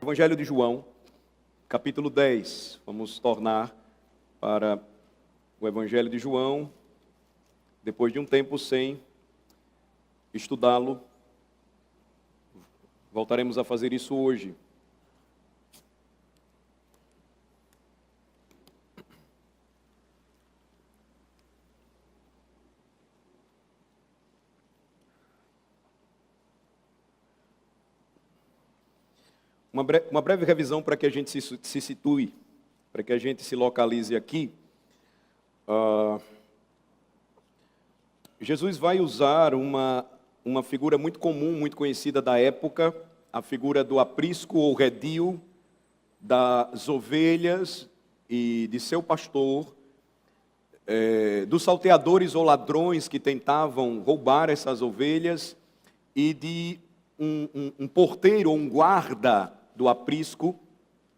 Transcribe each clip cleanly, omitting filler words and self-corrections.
Evangelho de João, capítulo 10. Vamos tornar para o Evangelho de João, depois de um tempo sem estudá-lo. Voltaremos a fazer isso hoje. Uma breve revisão para que a gente se situe, para que a gente se localize aqui. Jesus vai usar uma figura muito comum, muito conhecida da época, a figura do aprisco ou redil, das ovelhas e de seu pastor, dos salteadores ou ladrões que tentavam roubar essas ovelhas e de um porteiro ou um guarda do aprisco,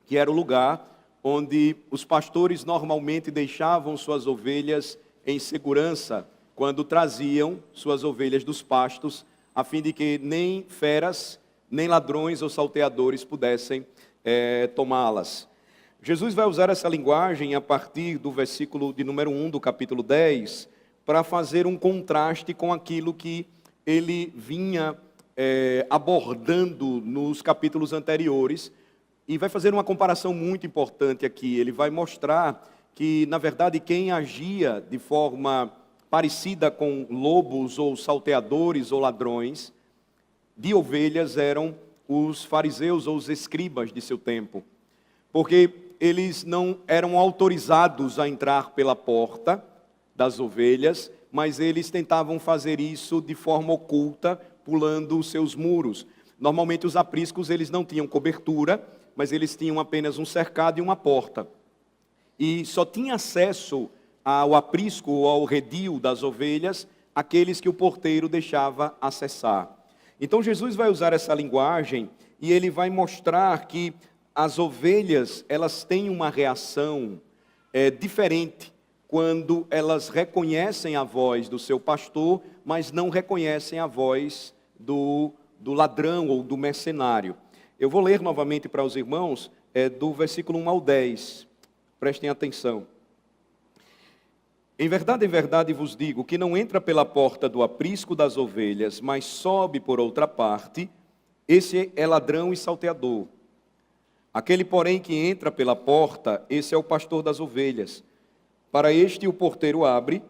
que era o lugar onde os pastores normalmente deixavam suas ovelhas em segurança quando traziam suas ovelhas dos pastos, a fim de que nem feras, nem ladrões ou salteadores pudessem tomá-las. Jesus vai usar essa linguagem a partir do versículo de número 1 do capítulo 10, para fazer um contraste com aquilo que ele vinha abordando nos capítulos anteriores, e vai fazer uma comparação muito importante aqui. Ele vai mostrar que, na verdade, quem agia de forma parecida com lobos ou salteadores ou ladrões de ovelhas eram os fariseus ou os escribas de seu tempo, porque eles não eram autorizados a entrar pela porta das ovelhas, mas eles tentavam fazer isso de forma oculta, pulando os seus muros. Normalmente os apriscos eles não tinham cobertura, mas eles tinham apenas um cercado e uma porta. E só tinha acesso ao aprisco ou ao redil das ovelhas aqueles que o porteiro deixava acessar. Então Jesus vai usar essa linguagem e ele vai mostrar que as ovelhas elas têm uma reação diferente quando elas reconhecem a voz do seu pastor, mas não reconhecem a voz do ladrão ou do mercenário. Eu vou ler novamente para os irmãos, do versículo 1 ao 10. Prestem atenção. Em verdade vos digo que não entra pela porta do aprisco das ovelhas, mas sobe por outra parte, esse é ladrão e salteador. Aquele, porém, que entra pela porta, esse é o pastor das ovelhas. Para este o porteiro abre,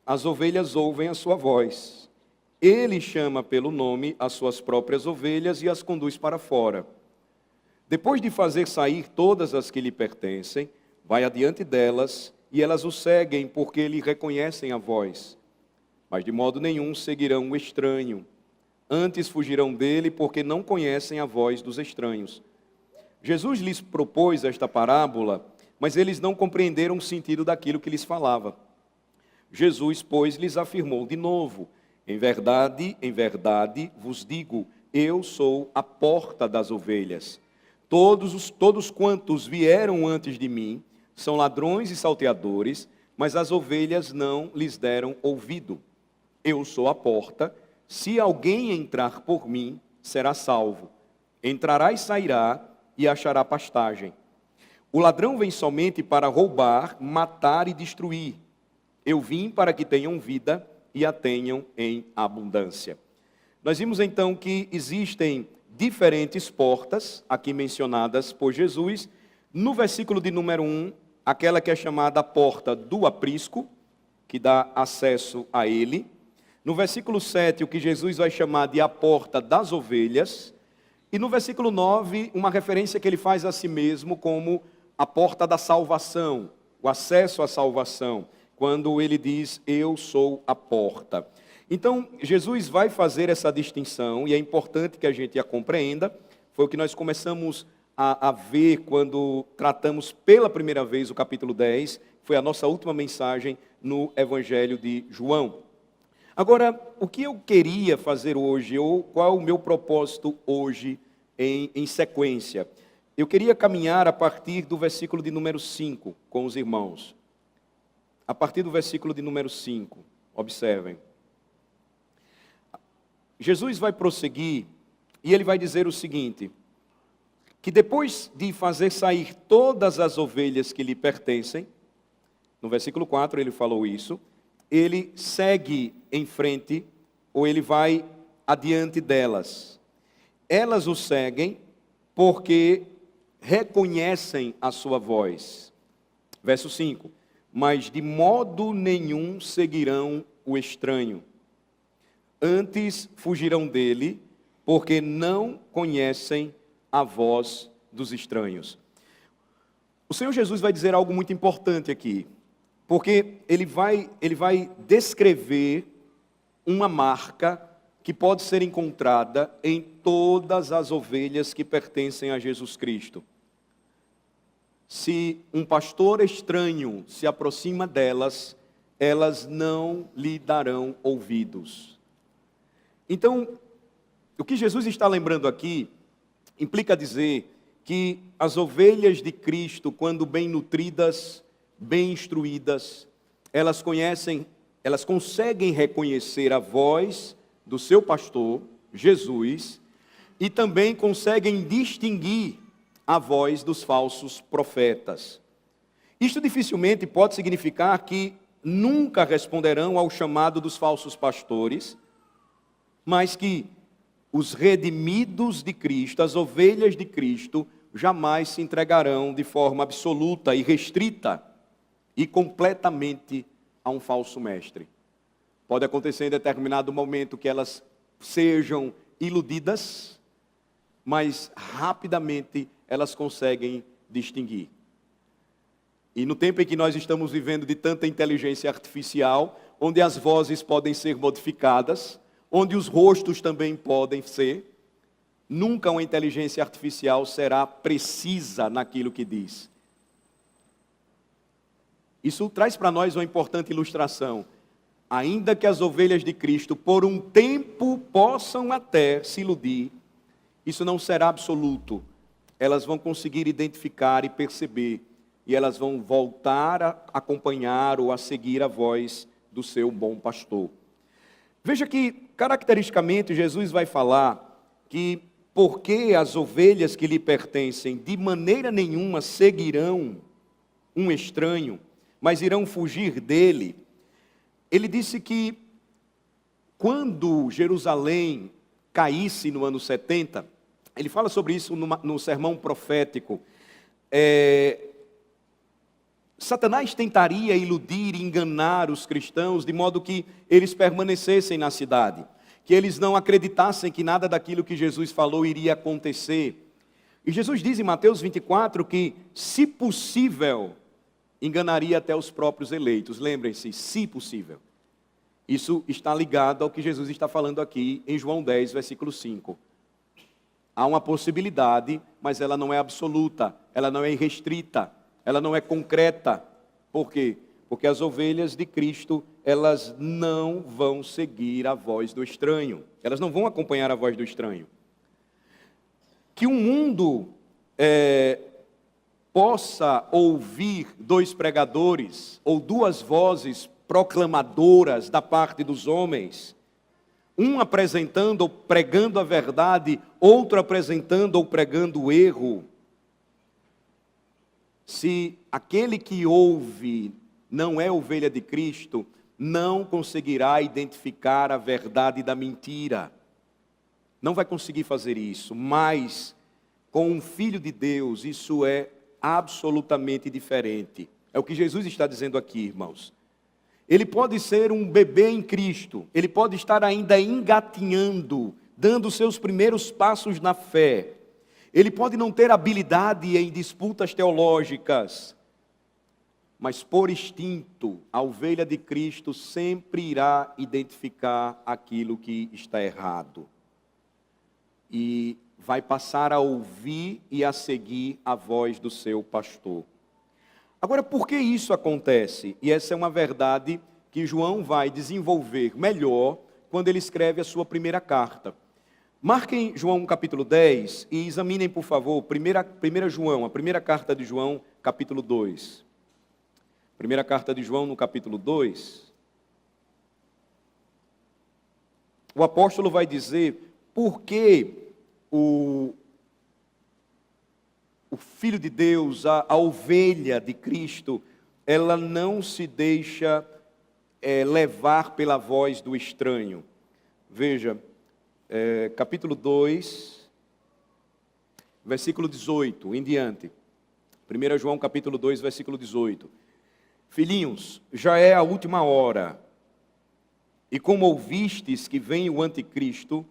as ovelhas ouvem a sua voz. Ele chama pelo nome as suas próprias ovelhas e as conduz para fora. Depois de fazer sair todas as que lhe pertencem, vai adiante delas e elas o seguem porque lhe reconhecem a voz. Mas de modo nenhum seguirão o estranho. Antes fugirão dele porque não conhecem a voz dos estranhos. Jesus lhes propôs esta parábola, mas eles não compreenderam o sentido daquilo que lhes falava. Jesus, pois, lhes afirmou de novo: em verdade vos digo, eu sou a porta das ovelhas. Todos quantos vieram antes de mim são ladrões e salteadores, mas as ovelhas não lhes deram ouvido. Eu sou a porta, se alguém entrar por mim, será salvo. Entrará e sairá e achará pastagem. O ladrão vem somente para roubar, matar e destruir. Eu vim para que tenham vida e a tenham em abundância. Nós vimos então que existem diferentes portas, aqui mencionadas por Jesus. No versículo de número 1, aquela que é chamada a porta do aprisco, que dá acesso a ele. No versículo 7, o que Jesus vai chamar de a porta das ovelhas. E no versículo 9, uma referência que ele faz a si mesmo como a porta da salvação, o acesso à salvação, quando ele diz, eu sou a porta. Então, Jesus vai fazer essa distinção, e é importante que a gente a compreenda. Foi o que nós começamos a ver quando tratamos pela primeira vez o capítulo 10, foi a nossa última mensagem no Evangelho de João. Agora, o que eu queria fazer hoje, ou qual é o meu propósito hoje em sequência? Eu queria caminhar a partir do versículo de número 5 com os irmãos. A partir do versículo de número 5, observem. Jesus vai prosseguir e ele vai dizer o seguinte: que depois de fazer sair todas as ovelhas que lhe pertencem, no versículo 4 ele falou isso, ele segue em frente, ou ele vai adiante delas. Elas o seguem porque reconhecem a sua voz. Verso 5, mas de modo nenhum seguirão o estranho, antes fugirão dele, porque não conhecem a voz dos estranhos. O Senhor Jesus vai dizer algo muito importante aqui, porque ele vai descrever uma marca que pode ser encontrada em todas as ovelhas que pertencem a Jesus Cristo. Se um pastor estranho se aproxima delas, elas não lhe darão ouvidos. Então, o que Jesus está lembrando aqui implica dizer que as ovelhas de Cristo, quando bem nutridas, bem instruídas, elas conseguem reconhecer a voz do seu pastor, Jesus, e também conseguem distinguir a voz dos falsos profetas. Isto dificilmente pode significar que nunca responderão ao chamado dos falsos pastores, mas que os redimidos de Cristo, as ovelhas de Cristo, jamais se entregarão de forma absoluta e restrita e completamente a um falso mestre. Pode acontecer em determinado momento que elas sejam iludidas, mas rapidamente elas conseguem distinguir. E no tempo em que nós estamos vivendo de tanta inteligência artificial, onde as vozes podem ser modificadas, onde os rostos também podem ser, nunca uma inteligência artificial será precisa naquilo que diz. Isso traz para nós uma importante ilustração. Ainda que as ovelhas de Cristo por um tempo possam até se iludir, isso não será absoluto. Elas vão conseguir identificar e perceber, e elas vão voltar a acompanhar ou a seguir a voz do seu bom pastor. Veja que, caracteristicamente, Jesus vai falar que porque as ovelhas que lhe pertencem de maneira nenhuma seguirão um estranho, mas irão fugir dele. Ele disse que quando Jerusalém caísse no ano 70, ele fala sobre isso no sermão profético, Satanás tentaria iludir e enganar os cristãos de modo que eles permanecessem na cidade, que eles não acreditassem que nada daquilo que Jesus falou iria acontecer. E Jesus diz em Mateus 24 que, se possível, enganaria até os próprios eleitos. Lembrem-se, se possível. Isso está ligado ao que Jesus está falando aqui em João 10, versículo 5. Há uma possibilidade, mas ela não é absoluta, ela não é irrestrita, ela não é concreta. Por quê? Porque as ovelhas de Cristo, elas não vão seguir a voz do estranho. Elas não vão acompanhar a voz do estranho. Que um mundo possa ouvir dois pregadores ou duas vozes proclamadoras da parte dos homens, um apresentando ou pregando a verdade, outro apresentando ou pregando o erro. Se aquele que ouve não é ovelha de Cristo, não conseguirá identificar a verdade da mentira. Não vai conseguir fazer isso, mas com um filho de Deus isso é absolutamente diferente. É o que Jesus está dizendo aqui, irmãos. Ele pode ser um bebê em Cristo, ele pode estar ainda engatinhando, dando seus primeiros passos na fé. Ele pode não ter habilidade em disputas teológicas, mas por instinto, a ovelha de Cristo sempre irá identificar aquilo que está errado. E vai passar a ouvir e a seguir a voz do seu pastor. Agora, por que isso acontece? E essa é uma verdade que João vai desenvolver melhor quando ele escreve a sua primeira carta. Marquem João capítulo 10 e examinem, por favor, 1 João, a primeira carta de João, capítulo 2. Primeira carta de João, no capítulo 2. O apóstolo vai dizer por que o Filho de Deus, a ovelha de Cristo, ela não se deixa levar pela voz do estranho. Veja, capítulo 2, versículo 18, em diante. 1 João capítulo 2, versículo 18. Filhinhos, já é a última hora, e como ouvistes que vem o anticristo,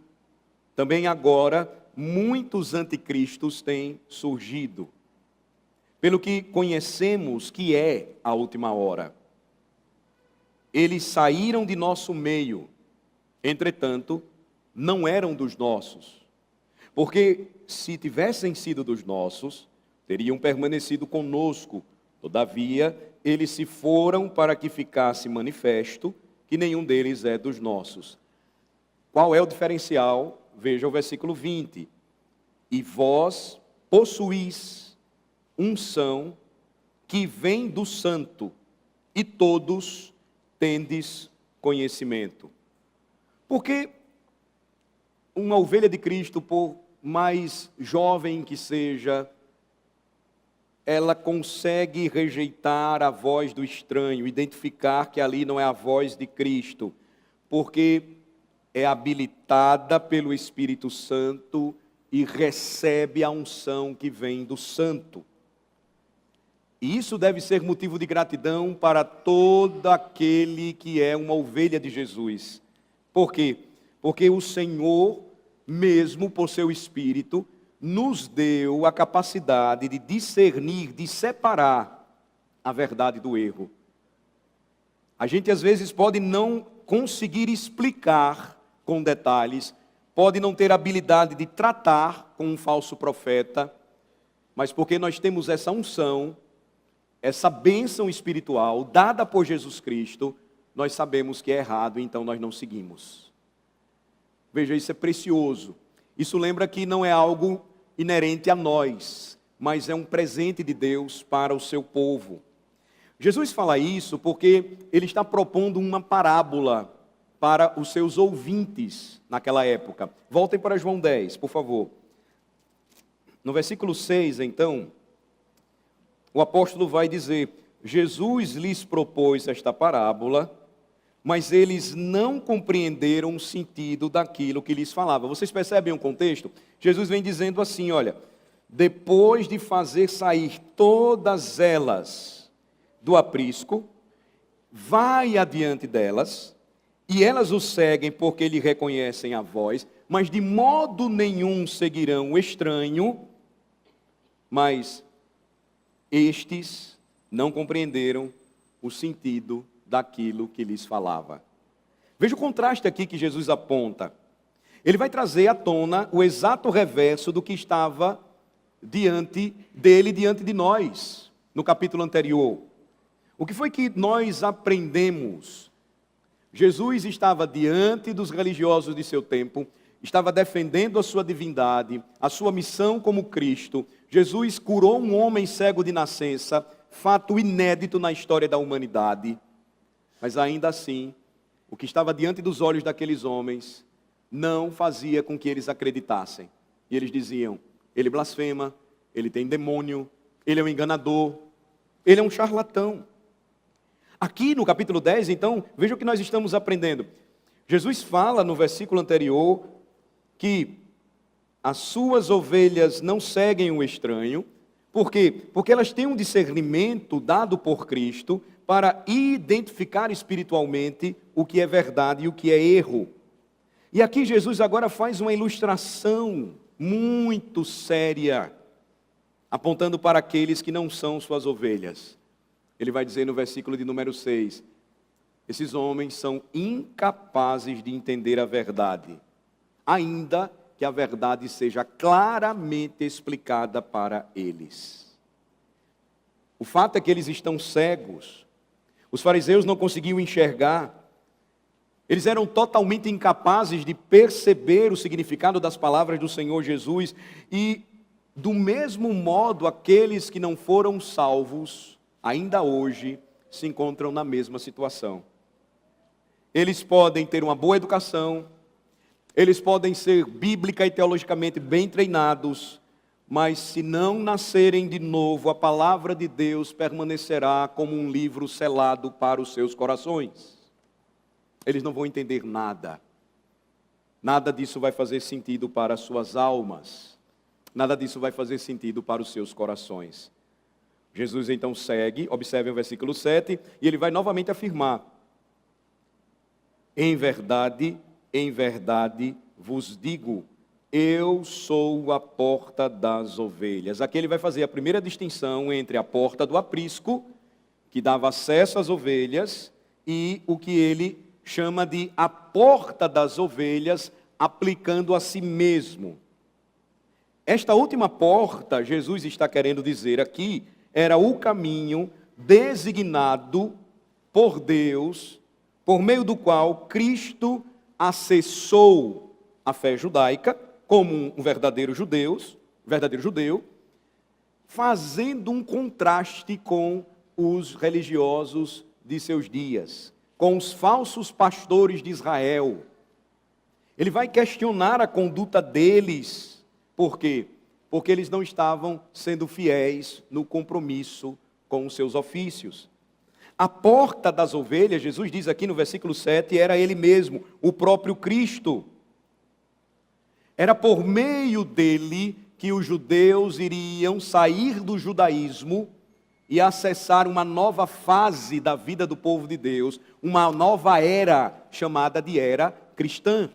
também agora muitos anticristos têm surgido, pelo que conhecemos que é a última hora. Eles saíram de nosso meio, entretanto, não eram dos nossos, porque se tivessem sido dos nossos, teriam permanecido conosco. Todavia, eles se foram para que ficasse manifesto que nenhum deles é dos nossos. Qual é o diferencial? Veja o versículo 20. E vós possuís unção que vem do santo, e todos tendes conhecimento. Porque uma ovelha de Cristo, por mais jovem que seja, ela consegue rejeitar a voz do estranho, identificar que ali não é a voz de Cristo, porque é habilitada pelo Espírito Santo e recebe a unção que vem do Santo. E isso deve ser motivo de gratidão para todo aquele que é uma ovelha de Jesus. Por quê? Porque o Senhor, mesmo por seu Espírito, nos deu a capacidade de discernir, de separar a verdade do erro. A gente às vezes pode não conseguir explicar com detalhes, pode não ter habilidade de tratar com um falso profeta, mas porque nós temos essa unção, essa bênção espiritual dada por Jesus Cristo, nós sabemos que é errado, então nós não seguimos. Veja, isso é precioso. Isso lembra que não é algo inerente a nós, mas é um presente de Deus para o seu povo. Jesus fala isso porque ele está propondo uma parábola para os seus ouvintes naquela época. Voltem para João 10, por favor. No versículo 6, então, o apóstolo vai dizer: Jesus lhes propôs esta parábola, mas eles não compreenderam o sentido daquilo que lhes falava. Vocês percebem o contexto? Jesus vem dizendo assim, olha, depois de fazer sair todas elas do aprisco, vai adiante delas, e elas o seguem porque lhe reconhecem a voz, mas de modo nenhum seguirão o estranho, mas estes não compreenderam o sentido daquilo que lhes falava. Veja o contraste aqui que Jesus aponta. Ele vai trazer à tona o exato reverso do que estava diante dele, diante de nós, no capítulo anterior. O que foi que nós aprendemos? Jesus estava diante dos religiosos de seu tempo, estava defendendo a sua divindade, a sua missão como Cristo. Jesus curou um homem cego de nascença, fato inédito na história da humanidade. Mas ainda assim, o que estava diante dos olhos daqueles homens não fazia com que eles acreditassem. E eles diziam: ele blasfema, ele tem demônio, ele é um enganador, ele é um charlatão. Aqui no capítulo 10, então, veja o que nós estamos aprendendo. Jesus fala no versículo anterior que as suas ovelhas não seguem o estranho. Por quê? Porque elas têm um discernimento dado por Cristo para identificar espiritualmente o que é verdade e o que é erro. E aqui Jesus agora faz uma ilustração muito séria, apontando para aqueles que não são suas ovelhas. Ele vai dizer no versículo de número 6, esses homens são incapazes de entender a verdade, ainda que a verdade seja claramente explicada para eles. O fato é que eles estão cegos. Os fariseus não conseguiam enxergar. Eles eram totalmente incapazes de perceber o significado das palavras do Senhor Jesus. E, do mesmo modo, aqueles que não foram salvos, ainda hoje, se encontram na mesma situação. Eles podem ter uma boa educação, eles podem ser bíblica e teologicamente bem treinados, mas se não nascerem de novo, a palavra de Deus permanecerá como um livro selado para os seus corações. Eles não vão entender nada. Nada disso vai fazer sentido para as suas almas. Nada disso vai fazer sentido para os seus corações. Jesus então segue, observem o versículo 7, e ele vai novamente afirmar: em verdade vos digo, eu sou a porta das ovelhas. Aqui ele vai fazer a primeira distinção entre a porta do aprisco, que dava acesso às ovelhas, e o que ele chama de a porta das ovelhas, aplicando a si mesmo. Esta última porta, Jesus está querendo dizer aqui, era o caminho designado por Deus, por meio do qual Cristo acessou a fé judaica, como um verdadeiro judeu, fazendo um contraste com os religiosos de seus dias, com os falsos pastores de Israel. Ele vai questionar a conduta deles. Por quê? Porque eles não estavam sendo fiéis no compromisso com os seus ofícios. A porta das ovelhas, Jesus diz aqui no versículo 7, era ele mesmo, o próprio Cristo. Era por meio dele que os judeus iriam sair do judaísmo e acessar uma nova fase da vida do povo de Deus, uma nova era, chamada de era cristã.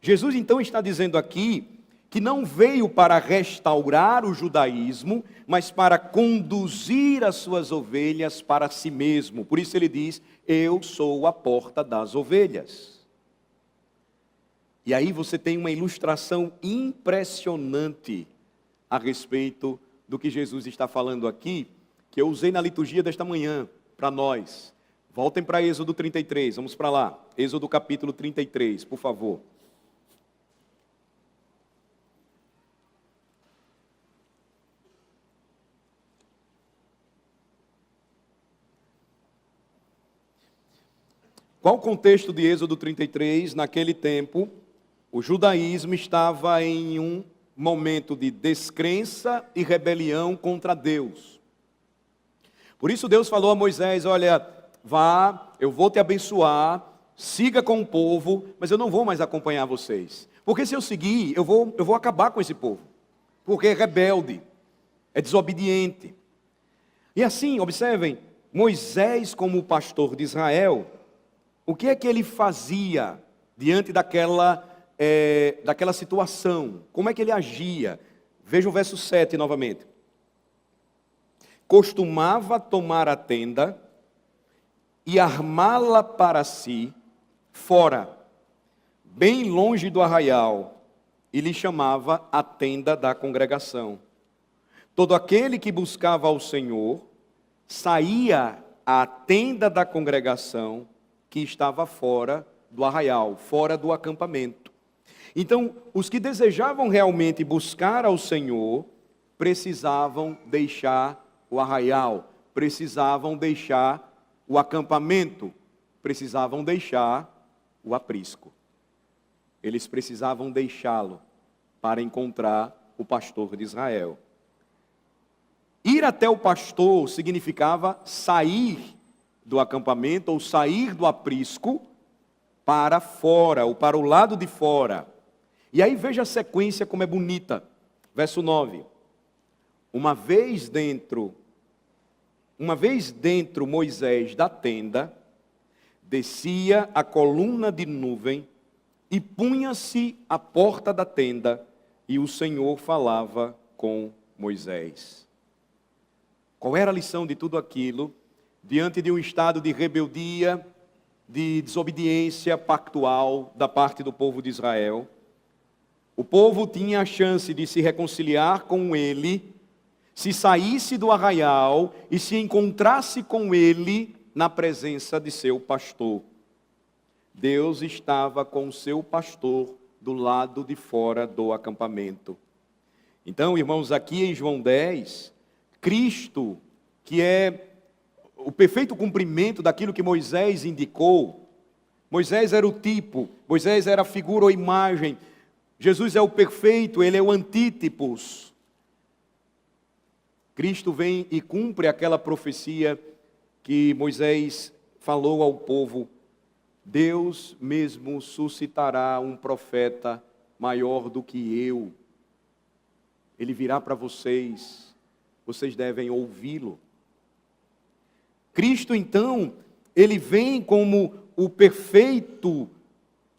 Jesus então está dizendo aqui que não veio para restaurar o judaísmo, mas para conduzir as suas ovelhas para si mesmo. Por isso ele diz, eu sou a porta das ovelhas. E aí você tem uma ilustração impressionante a respeito do que Jesus está falando aqui, que eu usei na liturgia desta manhã para nós. Voltem para Êxodo 33, vamos para lá. Êxodo capítulo 33, por favor. Qual o contexto de Êxodo 33? Naquele tempo, o judaísmo estava em um momento de descrença e rebelião contra Deus. Por isso Deus falou a Moisés, olha, vá, eu vou te abençoar, siga com o povo, mas eu não vou mais acompanhar vocês. Porque se eu seguir, eu vou acabar com esse povo. Porque é rebelde, é desobediente. E assim, observem, Moisés como pastor de Israel, o que é que ele fazia diante daquela situação? Como é que ele agia? Veja o verso 7 novamente. Costumava tomar a tenda e armá-la para si, fora, bem longe do arraial, e lhe chamava a tenda da congregação. Todo aquele que buscava ao Senhor, saía à tenda da congregação, que estava fora do arraial, fora do acampamento. Então, os que desejavam realmente buscar ao Senhor, precisavam deixar o arraial, precisavam deixar o acampamento, precisavam deixar o aprisco. Eles precisavam deixá-lo para encontrar o pastor de Israel. Ir até o pastor significava sair do acampamento ou sair do aprisco para fora, ou para o lado de fora. E aí veja a sequência como é bonita. Verso 9. Uma vez dentro Moisés da tenda, descia a coluna de nuvem e punha-se à porta da tenda, e o Senhor falava com Moisés. Qual era a lição de tudo aquilo? Diante de um estado de rebeldia, de desobediência pactual da parte do povo de Israel, o povo tinha a chance de se reconciliar com ele, se saísse do arraial e se encontrasse com ele na presença de seu pastor. Deus estava com o seu pastor do lado de fora do acampamento. Então, irmãos, aqui em João 10, Cristo, que é o perfeito cumprimento daquilo que Moisés indicou. Moisés era o tipo, Moisés era a figura ou imagem. Jesus é o perfeito, ele é o antítipos. Cristo vem e cumpre aquela profecia que Moisés falou ao povo: Deus mesmo suscitará um profeta maior do que eu. Ele virá para vocês, vocês devem ouvi-lo. Cristo, então, ele vem como o perfeito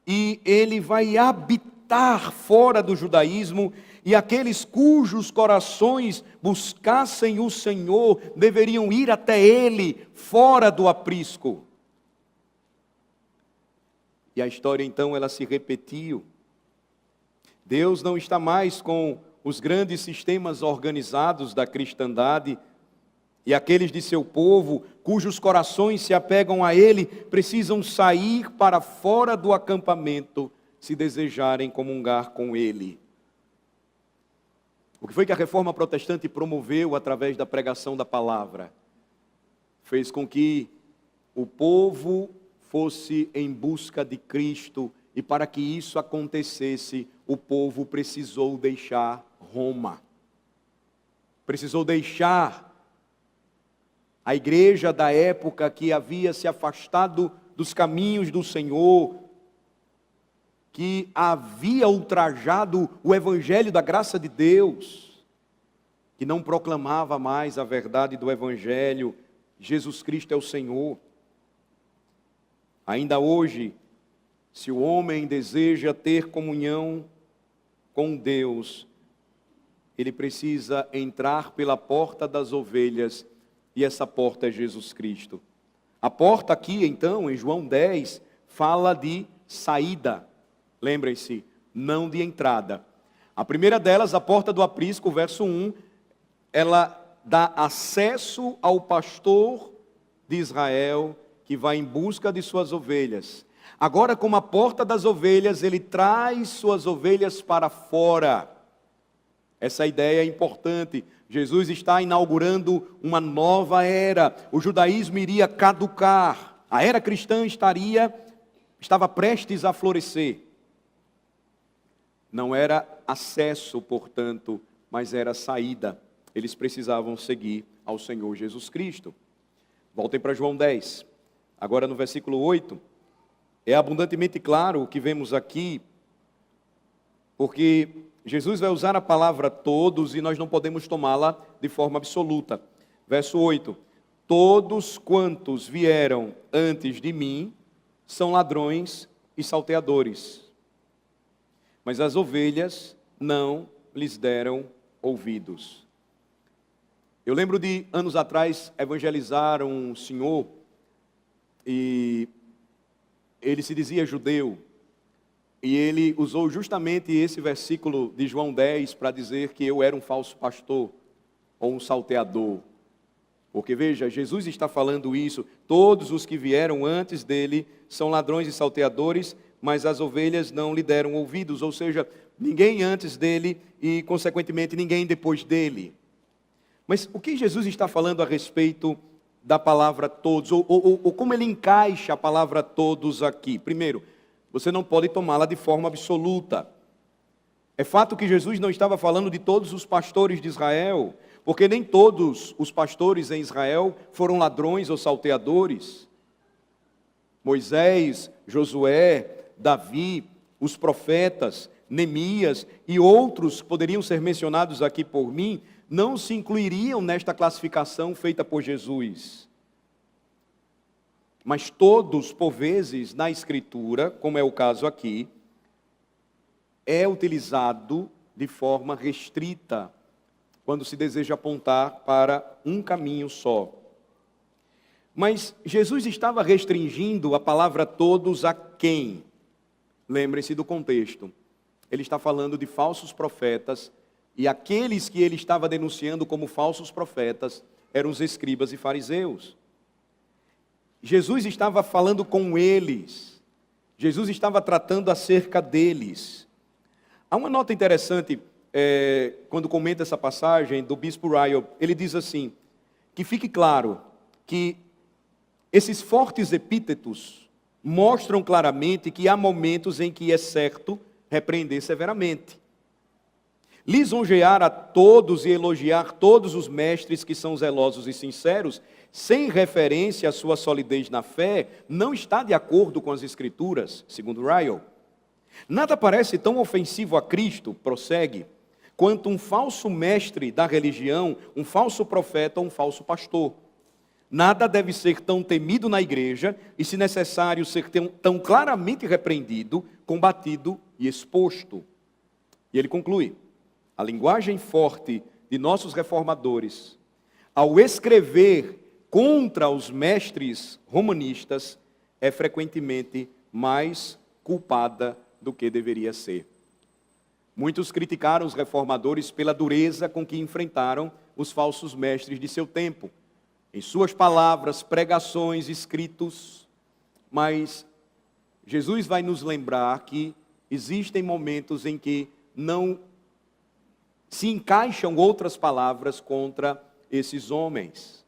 e ele vai habitar fora do judaísmo, e aqueles cujos corações buscassem o Senhor deveriam ir até ele, fora do aprisco. E a história então ela se repetiu. Deus não está mais com os grandes sistemas organizados da cristandade, e aqueles de seu povo, cujos corações se apegam a ele, precisam sair para fora do acampamento, se desejarem comungar com ele. O que foi que a reforma protestante promoveu através da pregação da palavra? Fez com que o povo fosse em busca de Cristo, e para que isso acontecesse, o povo precisou deixar Roma. Precisou deixar a igreja da época que havia se afastado dos caminhos do Senhor, que havia ultrajado o evangelho da graça de Deus, que não proclamava mais a verdade do evangelho, Jesus Cristo é o Senhor. Ainda hoje, se o homem deseja ter comunhão com Deus, ele precisa entrar pela porta das ovelhas, e essa porta é Jesus Cristo. A porta aqui, então, em João 10, fala de saída. Lembrem-se, não de entrada. A primeira delas, a porta do aprisco, verso 1, ela dá acesso ao pastor de Israel, que vai em busca de suas ovelhas. Agora, como a porta das ovelhas, ele traz suas ovelhas para fora. Essa ideia é importante. Jesus está inaugurando uma nova era. O judaísmo iria caducar. A era cristã estava prestes a florescer. Não era acesso, portanto, mas era saída. Eles precisavam seguir ao Senhor Jesus Cristo. Voltem para João 10. Agora no versículo 8. É abundantemente claro o que vemos aqui, porque Jesus vai usar a palavra todos e nós não podemos tomá-la de forma absoluta. Verso 8: todos quantos vieram antes de mim são ladrões e salteadores, mas as ovelhas não lhes deram ouvidos. Eu lembro de anos atrás evangelizar um senhor, e ele se dizia judeu, e ele usou justamente esse versículo de João 10 para dizer que eu era um falso pastor, ou um salteador. Porque veja, Jesus está falando isso, todos os que vieram antes dele são ladrões e salteadores, mas as ovelhas não lhe deram ouvidos, ou seja, ninguém antes dele e consequentemente ninguém depois dele. Mas o que Jesus está falando a respeito da palavra todos, ou como ele encaixa a palavra todos aqui? Primeiro, você não pode tomá-la de forma absoluta. É fato que Jesus não estava falando de todos os pastores de Israel, porque nem todos os pastores em Israel foram ladrões ou salteadores. Moisés, Josué, Davi, os profetas, Neemias e outros que poderiam ser mencionados aqui por mim, não se incluiriam nesta classificação feita por Jesus. Mas todos, por vezes, na Escritura, como é o caso aqui, é utilizado de forma restrita, quando se deseja apontar para um caminho só. Mas Jesus estava restringindo a palavra todos a quem? Lembrem-se do contexto. Ele está falando de falsos profetas, e aqueles que ele estava denunciando como falsos profetas eram os escribas e fariseus. Jesus estava falando com eles. Jesus estava tratando acerca deles. Há uma nota interessante, quando comenta essa passagem do bispo Ryle. Ele diz assim, que fique claro que esses fortes epítetos mostram claramente que há momentos em que é certo repreender severamente. Lisonjear a todos e elogiar todos os mestres que são zelosos e sinceros, sem referência à sua solidez na fé, não está de acordo com as Escrituras, segundo Ryle. Nada parece tão ofensivo a Cristo, prossegue, quanto um falso mestre da religião, um falso profeta ou um falso pastor. Nada deve ser tão temido na igreja e, se necessário, ser tão claramente repreendido, combatido e exposto. E ele conclui: a linguagem forte de nossos reformadores, ao escrever contra os mestres romanistas, é frequentemente mais culpada do que deveria ser. Muitos criticaram os reformadores pela dureza com que enfrentaram os falsos mestres de seu tempo, em suas palavras, pregações, escritos, mas Jesus vai nos lembrar que existem momentos em que não se encaixam outras palavras contra esses homens.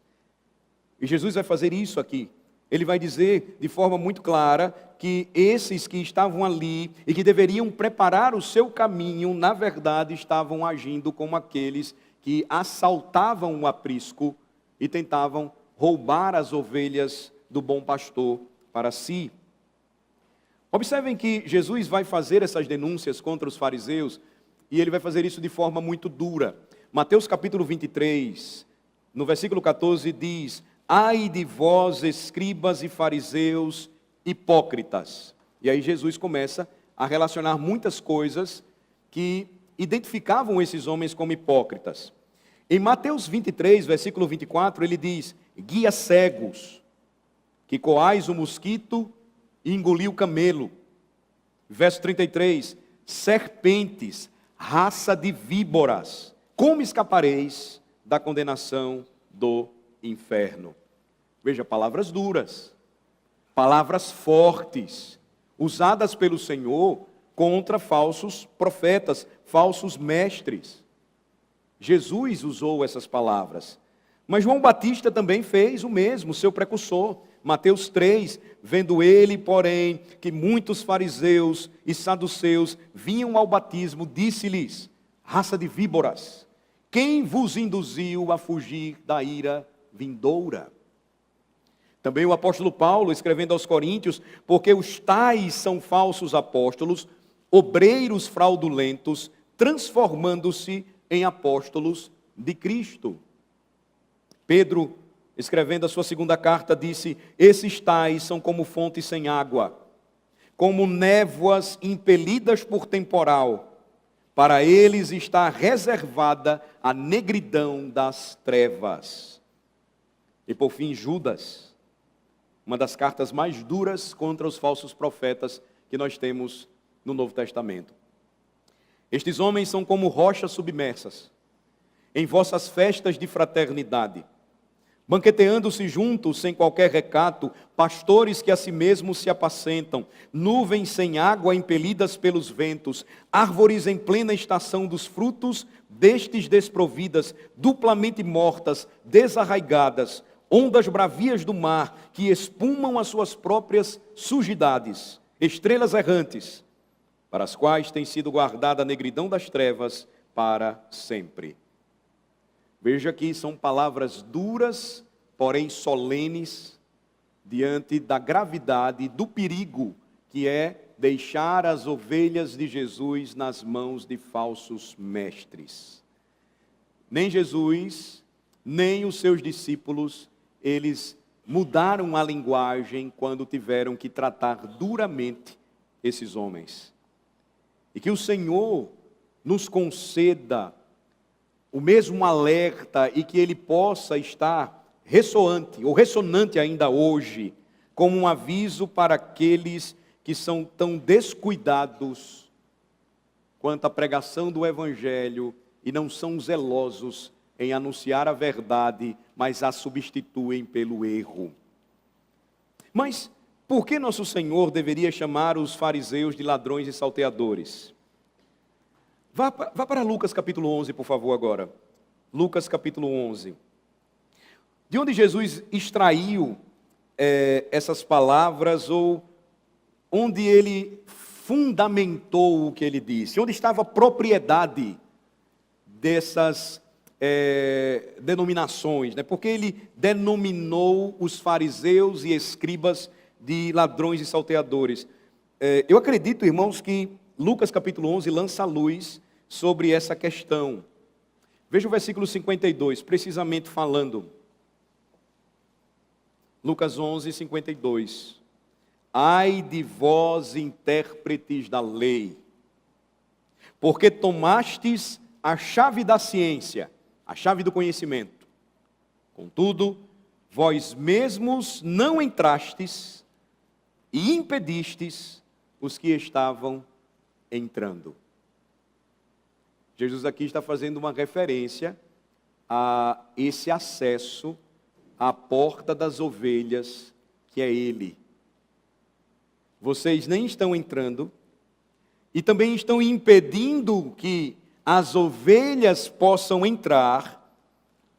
E Jesus vai fazer isso aqui. Ele vai dizer de forma muito clara que esses que estavam ali e que deveriam preparar o seu caminho, na verdade estavam agindo como aqueles que assaltavam o aprisco e tentavam roubar as ovelhas do bom pastor para si. Observem que Jesus vai fazer essas denúncias contra os fariseus e ele vai fazer isso de forma muito dura. Mateus capítulo 23, no versículo 14 diz: ai de vós, escribas e fariseus hipócritas. E aí Jesus começa a relacionar muitas coisas que identificavam esses homens como hipócritas. Em Mateus 23, versículo 24, ele diz: guia cegos, que coais o mosquito e engoliu o camelo. Verso 33, serpentes, raça de víboras, como escapareis da condenação do inferno? Veja, palavras duras, palavras fortes, usadas pelo Senhor contra falsos profetas, falsos mestres. Jesus usou essas palavras, mas João Batista também fez o mesmo, seu precursor. Mateus 3, vendo ele, porém, que muitos fariseus e saduceus vinham ao batismo, disse-lhes: raça de víboras, quem vos induziu a fugir da ira vindoura? Também o apóstolo Paulo, escrevendo aos Coríntios: porque os tais são falsos apóstolos, obreiros fraudulentos, transformando-se em apóstolos de Cristo. Pedro, escrevendo a sua segunda carta, disse: esses tais são como fontes sem água, como névoas impelidas por temporal. Para eles está reservada a negridão das trevas. E por fim, Judas, uma das cartas mais duras contra os falsos profetas que nós temos no Novo Testamento. Estes homens são como rochas submersas em vossas festas de fraternidade, banqueteando-se juntos sem qualquer recato, pastores que a si mesmos se apacentam, nuvens sem água impelidas pelos ventos, árvores em plena estação dos frutos, destes desprovidas, duplamente mortas, desarraigadas, ondas bravias do mar, que espumam as suas próprias sujidades, estrelas errantes, para as quais tem sido guardada a negridão das trevas para sempre. Veja que são palavras duras, porém solenes, diante da gravidade, do perigo que é deixar as ovelhas de Jesus nas mãos de falsos mestres. Nem Jesus, nem os seus discípulos, eles mudaram a linguagem quando tiveram que tratar duramente esses homens. E que o Senhor nos conceda o mesmo alerta e que ele possa estar ressoante, ou ressonante ainda hoje, como um aviso para aqueles que são tão descuidados quanto à pregação do Evangelho e não são zelosos em anunciar a verdade, mas a substituem pelo erro. Mas por que nosso Senhor deveria chamar os fariseus de ladrões e salteadores? Vá para Lucas capítulo 11, por favor, agora. Lucas capítulo 11. De onde Jesus extraiu essas palavras, ou onde ele fundamentou o que ele disse? Onde estava a propriedade dessas denominações, né? Porque ele denominou os fariseus e escribas de ladrões e salteadores. Eu acredito, irmãos, que Lucas capítulo 11 lança a luz sobre essa questão. Veja o versículo 52, precisamente falando. Lucas 11, 52. Ai de vós, intérpretes da lei, porque tomastes a chave da ciência, a chave do conhecimento. Contudo, vós mesmos não entrastes e impedistes os que estavam entrando. Jesus aqui está fazendo uma referência a esse acesso à porta das ovelhas, que é Ele. Vocês nem estão entrando e também estão impedindo que as ovelhas possam entrar,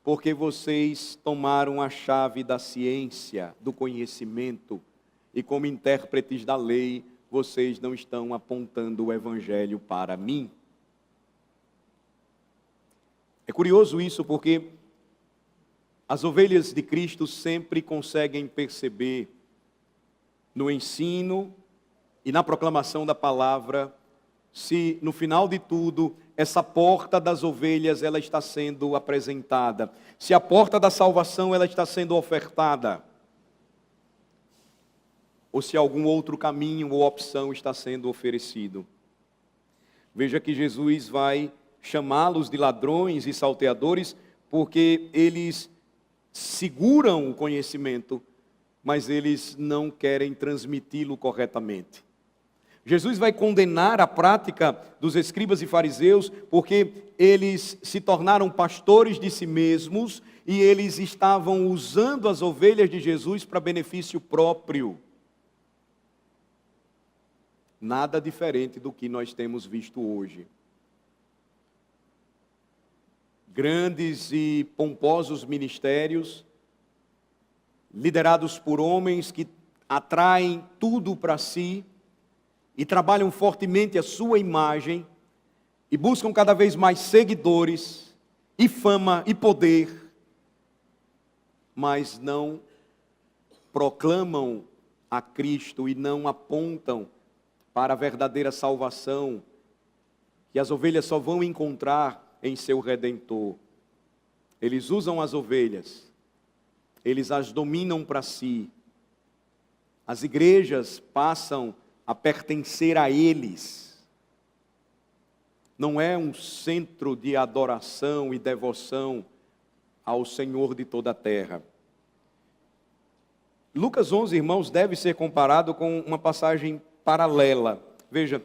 porque vocês tomaram a chave da ciência, do conhecimento, e como intérpretes da lei, vocês não estão apontando o evangelho para mim. É curioso isso, porque as ovelhas de Cristo sempre conseguem perceber no ensino e na proclamação da palavra, se no final de tudo, essa porta das ovelhas ela está sendo apresentada, se a porta da salvação ela está sendo ofertada, ou se algum outro caminho ou opção está sendo oferecido. Veja que Jesus vai chamá-los de ladrões e salteadores, porque eles seguram o conhecimento, mas eles não querem transmiti-lo corretamente. Jesus vai condenar a prática dos escribas e fariseus, porque eles se tornaram pastores de si mesmos e eles estavam usando as ovelhas de Jesus para benefício próprio. Nada diferente do que nós temos visto hoje. Grandes e pomposos ministérios, liderados por homens que atraem tudo para si e trabalham fortemente a sua imagem e buscam cada vez mais seguidores e fama e poder, mas não proclamam a Cristo e não apontam para a verdadeira salvação que as ovelhas só vão encontrar em seu Redentor. Eles usam as ovelhas, eles as dominam para si. As igrejas passam a pertencer a eles. Não é um centro de adoração e devoção ao Senhor de toda a terra. Lucas 11, irmãos, deve ser comparado com uma passagem paralela. Veja,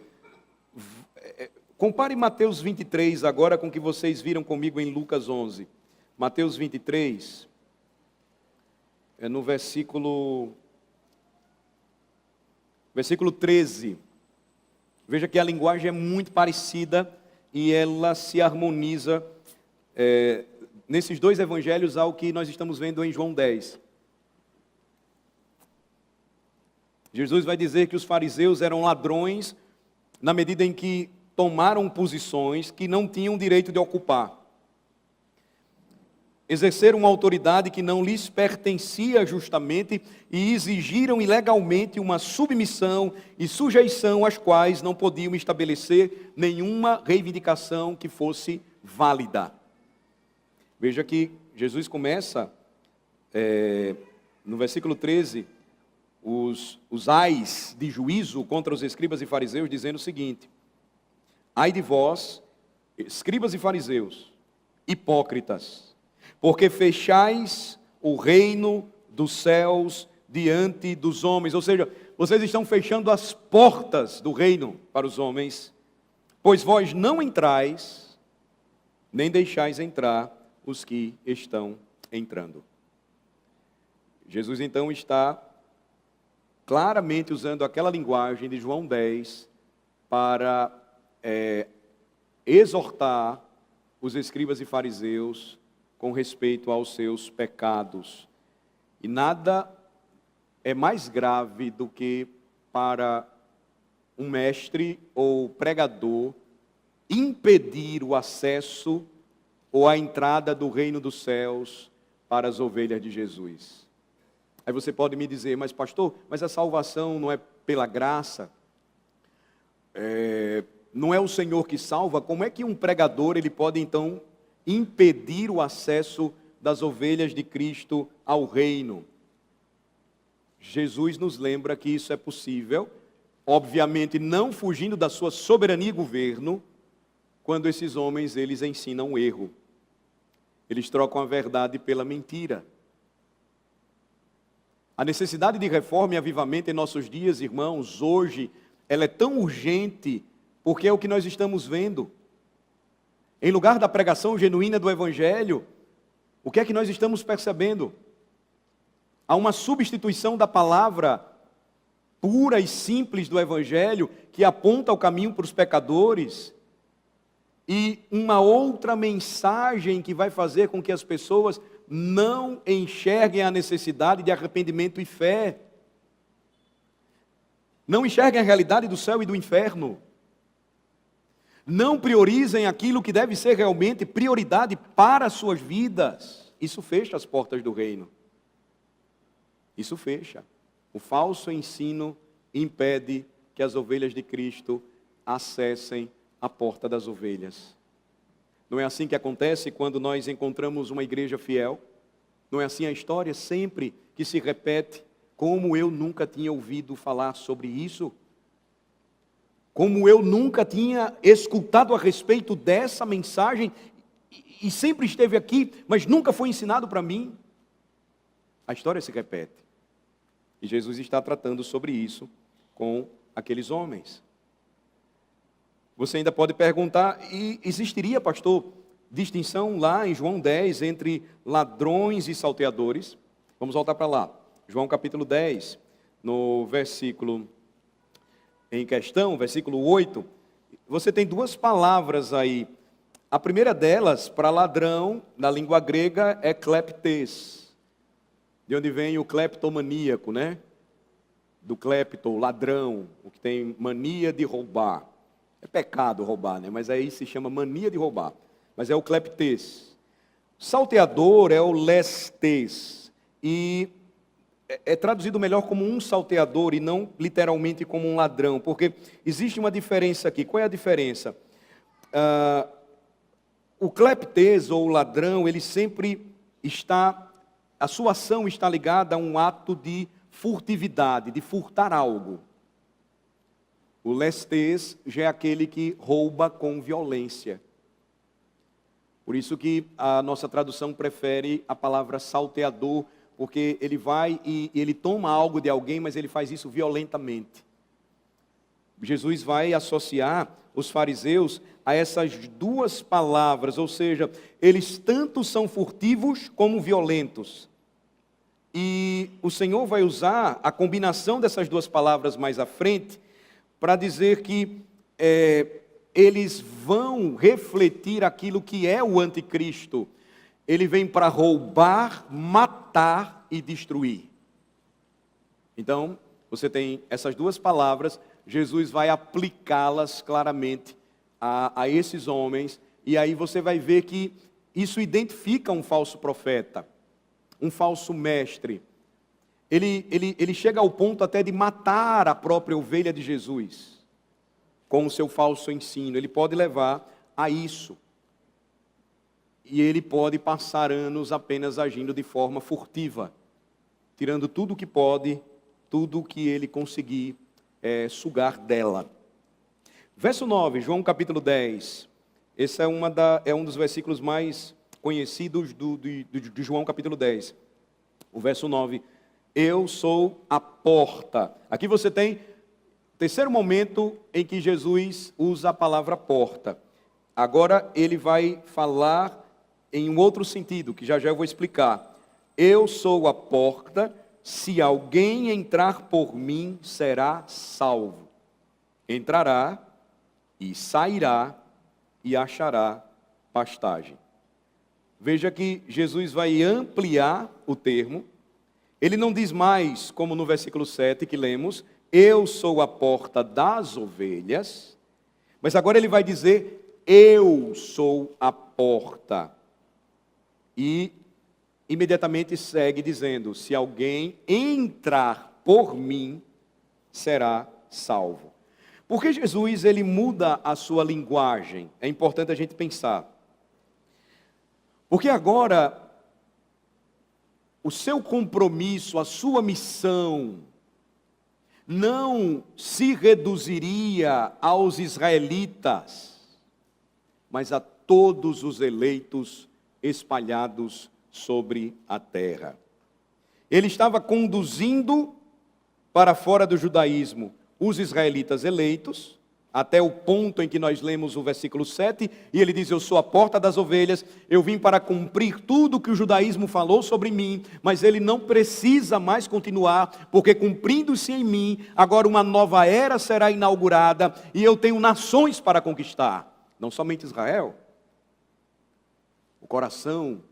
compare Mateus 23 agora com o que vocês viram comigo em Lucas 11. Mateus 23, no versículo 13. Veja que a linguagem é muito parecida e ela se harmoniza nesses dois evangelhos ao que nós estamos vendo em João 10. Jesus vai dizer que os fariseus eram ladrões na medida em que tomaram posições que não tinham direito de ocupar. Exerceram uma autoridade que não lhes pertencia justamente e exigiram ilegalmente uma submissão e sujeição às quais não podiam estabelecer nenhuma reivindicação que fosse válida. Veja que Jesus começa, no versículo 13, os ais de juízo contra os escribas e fariseus, dizendo o seguinte: ai de vós, escribas e fariseus, hipócritas, porque fechais o reino dos céus diante dos homens. Ou seja, vocês estão fechando as portas do reino para os homens, pois vós não entrais, nem deixais entrar os que estão entrando. Jesus então está claramente usando aquela linguagem de João 10 para exortar os escribas e fariseus com respeito aos seus pecados. E nada é mais grave do que para um mestre ou pregador impedir o acesso ou a entrada do reino dos céus para as ovelhas de Jesus. Aí você pode me dizer, mas pastor, mas a salvação não é pela graça? Não é o Senhor que salva? Como é que um pregador ele pode então impedir o acesso das ovelhas de Cristo ao reino? Jesus nos lembra que isso é possível, obviamente não fugindo da sua soberania e governo, quando esses homens eles ensinam o erro. Eles trocam a verdade pela mentira. A necessidade de reforma e avivamento em nossos dias, irmãos, hoje, ela é tão urgente, porque é o que nós estamos vendo. Em lugar da pregação genuína do Evangelho, o que é que nós estamos percebendo? Há uma substituição da palavra pura e simples do Evangelho, que aponta o caminho para os pecadores, e uma outra mensagem que vai fazer com que as pessoas não enxerguem a necessidade de arrependimento e fé. Não enxerguem a realidade do céu e do inferno. Não priorizem aquilo que deve ser realmente prioridade para as suas vidas. Isso fecha as portas do reino. Isso fecha. O falso ensino impede que as ovelhas de Cristo acessem a porta das ovelhas. Não é assim que acontece quando nós encontramos uma igreja fiel? Não é assim a história sempre que se repete? Como eu nunca tinha ouvido falar sobre isso? Como eu nunca tinha escutado a respeito dessa mensagem e sempre esteve aqui, mas nunca foi ensinado para mim? A história se repete. E Jesus está tratando sobre isso com aqueles homens. Você ainda pode perguntar, e existiria, pastor, distinção lá em João 10 entre ladrões e salteadores? Vamos voltar para lá. João capítulo 10, no versículo em questão, versículo 8, você tem duas palavras aí. A primeira delas, para ladrão, na língua grega, é kleptes. De onde vem o cleptomaníaco, né? Do klepto, ladrão, o que tem mania de roubar. É pecado roubar, né? Mas aí se chama mania de roubar. Mas é o kleptes. Salteador é o lestes. E é traduzido melhor como um salteador e não literalmente como um ladrão. Porque existe uma diferença aqui. Qual é a diferença? O kleptes ou o ladrão, ele sempre está... A sua ação está ligada a um ato de furtividade, de furtar algo. O lestes já é aquele que rouba com violência. Por isso que a nossa tradução prefere a palavra salteador, porque ele vai e ele toma algo de alguém, mas ele faz isso violentamente. Jesus vai associar os fariseus a essas duas palavras, ou seja, eles tanto são furtivos como violentos. E o Senhor vai usar a combinação dessas duas palavras mais à frente para dizer que eles vão refletir aquilo que é o anticristo. Ele vem para roubar, matar e destruir. Então, você tem essas duas palavras, Jesus vai aplicá-las claramente a esses homens, e aí você vai ver que isso identifica um falso profeta, um falso mestre. Ele chega ao ponto até de matar a própria ovelha de Jesus, com o seu falso ensino. Ele pode levar a isso. E ele pode passar anos apenas agindo de forma furtiva, tirando tudo o que pode, tudo o que ele conseguir sugar dela. Verso 9, João capítulo 10. Esse é um dos versículos mais conhecidos de João capítulo 10. O verso 9. Eu sou a porta. Aqui você tem o terceiro momento em que Jesus usa a palavra porta. Agora ele vai falar em um outro sentido, que já eu vou explicar. Eu sou a porta, se alguém entrar por mim, será salvo. Entrará e sairá e achará pastagem. Veja que Jesus vai ampliar o termo. Ele não diz mais, como no versículo 7 que lemos, eu sou a porta das ovelhas, mas agora ele vai dizer, eu sou a porta. E imediatamente segue dizendo: se alguém entrar por mim, será salvo. Porque Jesus, ele muda a sua linguagem. É importante a gente pensar. Porque agora, o seu compromisso, a sua missão, não se reduziria aos israelitas, mas a todos os eleitos espalhados sobre a terra. Ele estava conduzindo para fora do judaísmo os israelitas eleitos, até o ponto em que nós lemos o versículo 7, e ele diz: eu sou a porta das ovelhas, eu vim para cumprir tudo que o judaísmo falou sobre mim, mas ele não precisa mais continuar, porque cumprindo-se em mim, agora uma nova era será inaugurada, e eu tenho nações para conquistar, não somente Israel. O coração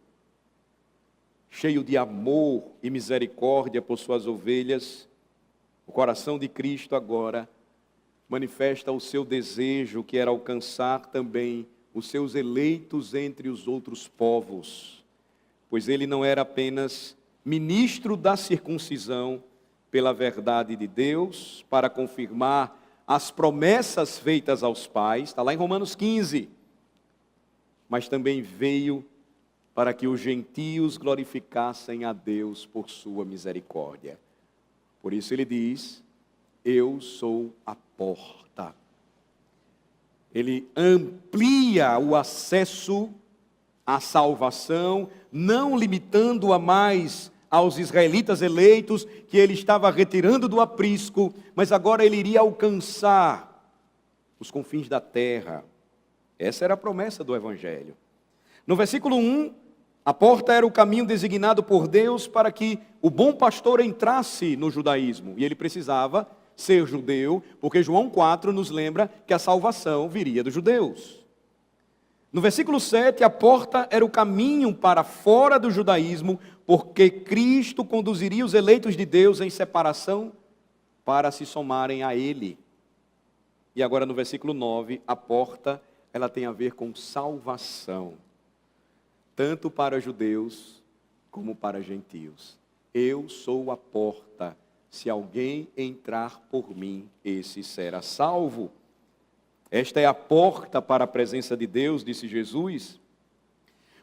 cheio de amor e misericórdia por suas ovelhas, o coração de Cristo agora manifesta o seu desejo, que era alcançar também os seus eleitos entre os outros povos, pois ele não era apenas ministro da circuncisão pela verdade de Deus, para confirmar as promessas feitas aos pais, está lá em Romanos 15, mas também veio para que os gentios glorificassem a Deus por sua misericórdia. Por isso ele diz: eu sou a porta. Ele amplia o acesso à salvação, não limitando-a mais aos israelitas eleitos, que ele estava retirando do aprisco, mas agora ele iria alcançar os confins da terra. Essa era a promessa do Evangelho. No versículo 1, a porta era o caminho designado por Deus para que o bom pastor entrasse no judaísmo, e ele precisava ser judeu, porque João 4 nos lembra que a salvação viria dos judeus. No versículo 7, a porta era o caminho para fora do judaísmo, porque Cristo conduziria os eleitos de Deus em separação para se somarem a Ele. E agora no versículo 9, a porta, ela tem a ver com salvação, tanto para judeus como para gentios. Eu sou a porta. Se alguém entrar por mim, esse será salvo. Esta é a porta para a presença de Deus, disse Jesus,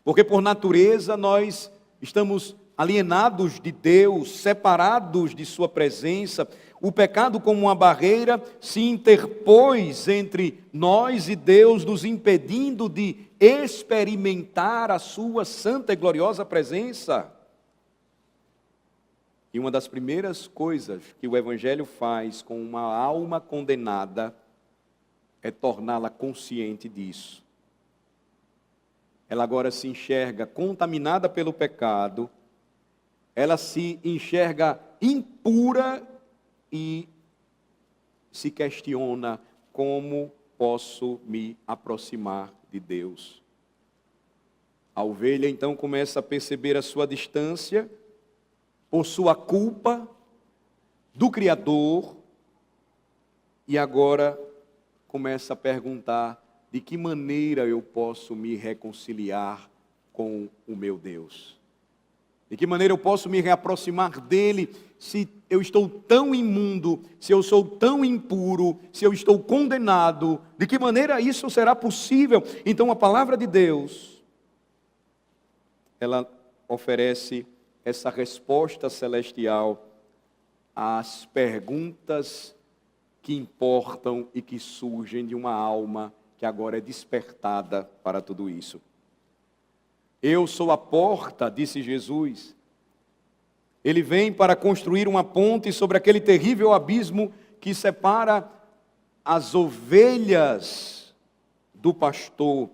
porque por natureza nós estamos alienados de Deus, separados de sua presença. O pecado, como uma barreira, se interpôs entre nós e Deus, nos impedindo de experimentar a sua santa e gloriosa presença. E uma das primeiras coisas que o Evangelho faz com uma alma condenada é torná-la consciente disso. Ela agora se enxerga contaminada pelo pecado, ela se enxerga impura e se questiona: como posso me aproximar de Deus? A ovelha então começa a perceber a sua distância por sua culpa do Criador, e agora começa a perguntar: de que maneira eu posso me reconciliar com o meu Deus? De que maneira eu posso me reaproximar dele, se eu estou tão imundo, se eu sou tão impuro, se eu estou condenado? De que maneira isso será possível? Então a palavra de Deus, ela oferece essa resposta celestial às perguntas que importam e que surgem de uma alma que agora é despertada para tudo isso. Eu sou a porta, disse Jesus. Ele vem para construir uma ponte sobre aquele terrível abismo que separa as ovelhas do pastor.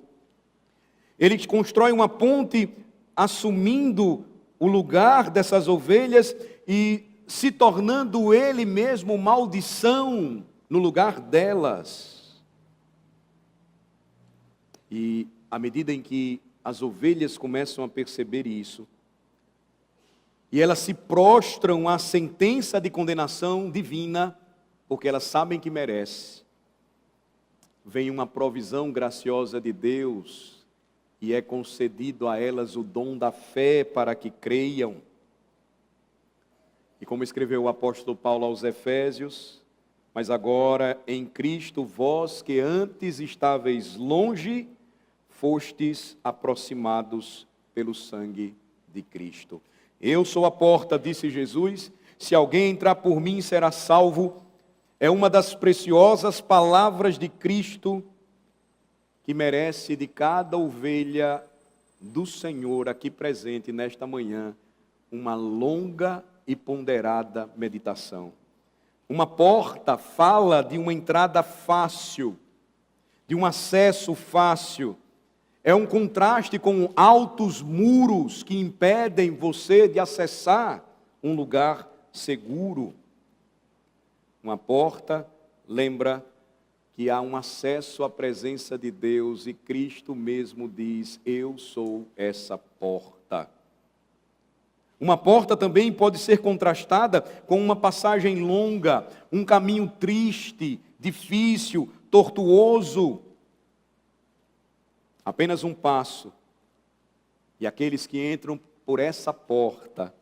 Ele constrói uma ponte assumindo o lugar dessas ovelhas e se tornando ele mesmo maldição no lugar delas. E à medida em que as ovelhas começam a perceber isso, e elas se prostram à sentença de condenação divina, porque elas sabem que merece, vem uma provisão graciosa de Deus, e é concedido a elas o dom da fé para que creiam. E como escreveu o apóstolo Paulo aos Efésios, mas agora em Cristo, vós que antes estáveis longe, fostes aproximados pelo sangue de Cristo. Eu sou a porta, disse Jesus, se alguém entrar por mim será salvo. É uma das preciosas palavras de Cristo que merece de cada ovelha do Senhor aqui presente nesta manhã uma longa e ponderada meditação. Uma porta fala de uma entrada fácil, de um acesso fácil. É um contraste com altos muros que impedem você de acessar um lugar seguro. Uma porta lembra que há um acesso à presença de Deus e Cristo mesmo diz: eu sou essa porta. Uma porta também pode ser contrastada com uma passagem longa, um caminho triste, difícil, tortuoso. Apenas um passo. E aqueles que entram por essa porta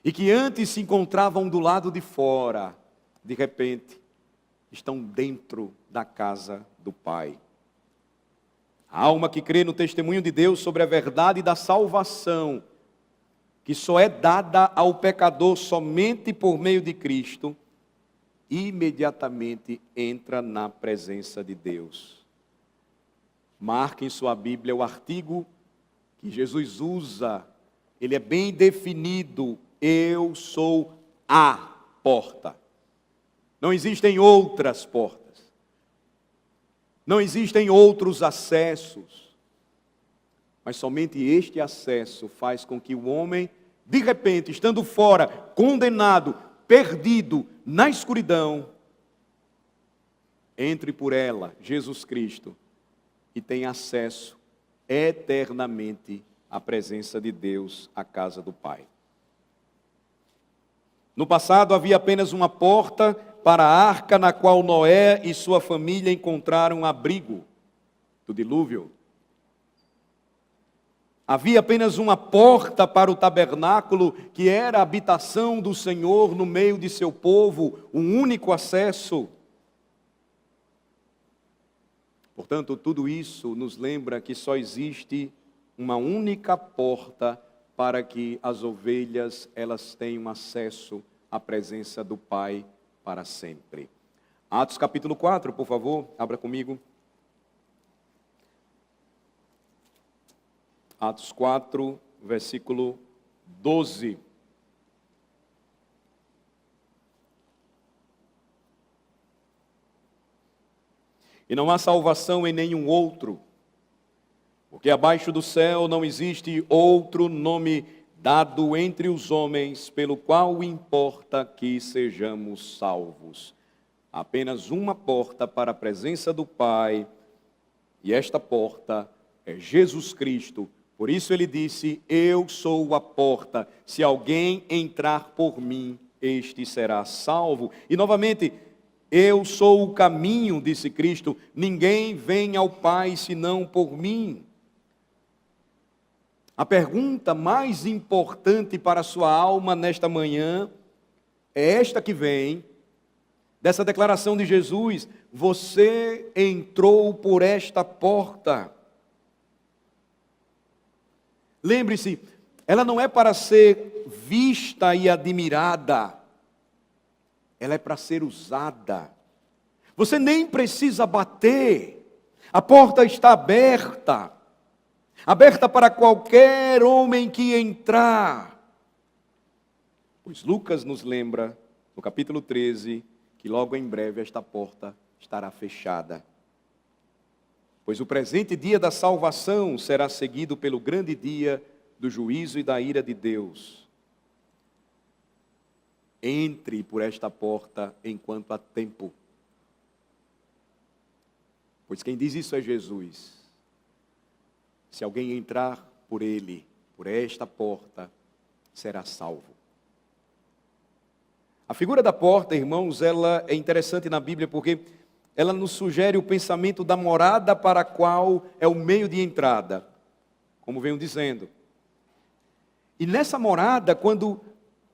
e que antes se encontravam do lado de fora, de repente, estão dentro da casa do Pai. A alma que crê no testemunho de Deus sobre a verdade da salvação, que só é dada ao pecador somente por meio de Cristo, imediatamente entra na presença de Deus. Marque em sua Bíblia o artigo que Jesus usa, ele é bem definido: eu sou a porta. Não existem outras portas, não existem outros acessos, mas somente este acesso faz com que o homem, de repente, estando fora, condenado, perdido, na escuridão, entre por ela, Jesus Cristo, e tenha acesso eternamente à presença de Deus, à casa do Pai. No passado havia apenas uma porta para a arca na qual Noé e sua família encontraram abrigo do dilúvio. Havia apenas uma porta para o tabernáculo, que era a habitação do Senhor no meio de seu povo, um único acesso. Portanto, tudo isso nos lembra que só existe uma única porta para que as ovelhas elas tenham acesso à presença do Pai para sempre. Atos capítulo 4, por favor, abra comigo. Atos 4, versículo 12. E não há salvação em nenhum outro, porque abaixo do céu não existe outro nome dado entre os homens, pelo qual importa que sejamos salvos. Apenas uma porta para a presença do Pai, e esta porta é Jesus Cristo. Por isso ele disse: eu sou a porta, se alguém entrar por mim, este será salvo. E novamente, eu sou o caminho, disse Cristo, ninguém vem ao Pai senão por mim. A pergunta mais importante para a sua alma nesta manhã é esta que vem dessa declaração de Jesus: você entrou por esta porta. Lembre-se, ela não é para ser vista e admirada, ela é para ser usada. Você nem precisa bater, a porta está aberta, aberta para qualquer homem que entrar. Pois Lucas nos lembra, no capítulo 13, que logo em breve esta porta estará fechada. Pois o presente dia da salvação será seguido pelo grande dia do juízo e da ira de Deus. Entre por esta porta enquanto há tempo. Pois quem diz isso é Jesus. Se alguém entrar por ele, por esta porta, será salvo. A figura da porta, irmãos, ela é interessante na Bíblia porque ela nos sugere o pensamento da morada para a qual é o meio de entrada. como venho dizendo. E nessa morada, quando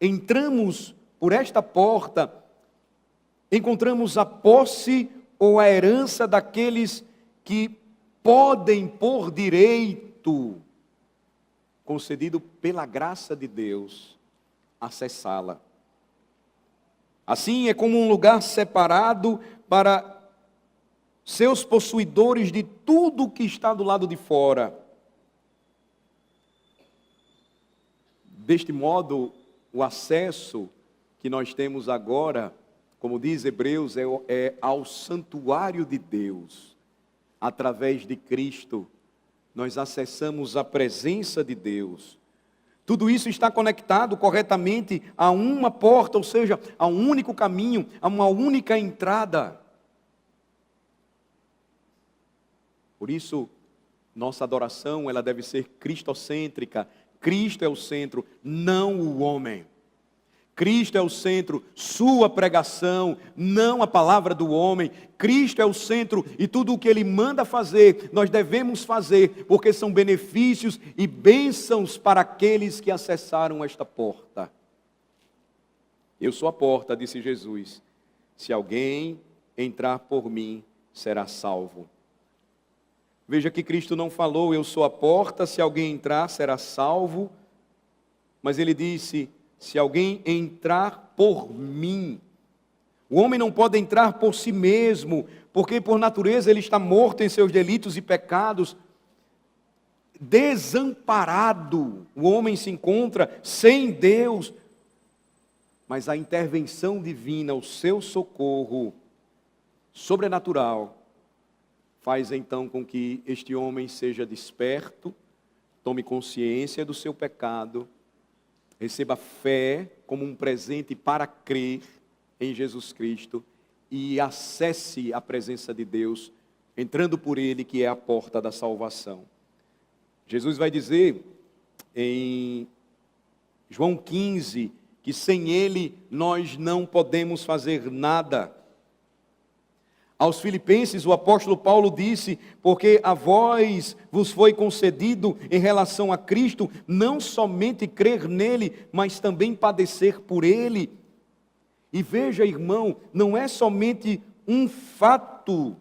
entramos por esta porta, encontramos a posse ou a herança daqueles que podem, por direito, concedido pela graça de Deus, acessá-la. Assim é como um lugar separado para seus possuidores de tudo que está do lado de fora. Deste modo, o acesso que nós temos agora, como diz Hebreus, é ao santuário de Deus. Através de Cristo, nós acessamos a presença de Deus. Tudo isso está conectado corretamente a uma porta, ou seja, a um único caminho, a uma única entrada. Por isso, nossa adoração ela deve ser cristocêntrica. Cristo é o centro, não o homem. Cristo é o centro, sua pregação, não a palavra do homem. Cristo é o centro e tudo o que Ele manda fazer, nós devemos fazer, porque são benefícios e bênçãos para aqueles que acessaram esta porta. Eu sou a porta, disse Jesus. Se alguém entrar por mim, será salvo. Veja que Cristo não falou, eu sou a porta, se alguém entrar, será salvo. Mas Ele disse, se alguém entrar por mim. O homem não pode entrar por si mesmo, porque por natureza ele está morto em seus delitos e pecados. Desamparado, o homem se encontra sem Deus. Mas a intervenção divina, o seu socorro sobrenatural, faz então com que este homem seja desperto, tome consciência do seu pecado, receba fé como um presente para crer em Jesus Cristo e acesse a presença de Deus, entrando por Ele, que é a porta da salvação. Jesus vai dizer em João 15, que sem Ele nós não podemos fazer nada. Aos Filipenses, o apóstolo Paulo disse, porque a vós vos foi concedido em relação a Cristo, não somente crer nele, mas também padecer por ele. E veja, irmão, não é somente um fato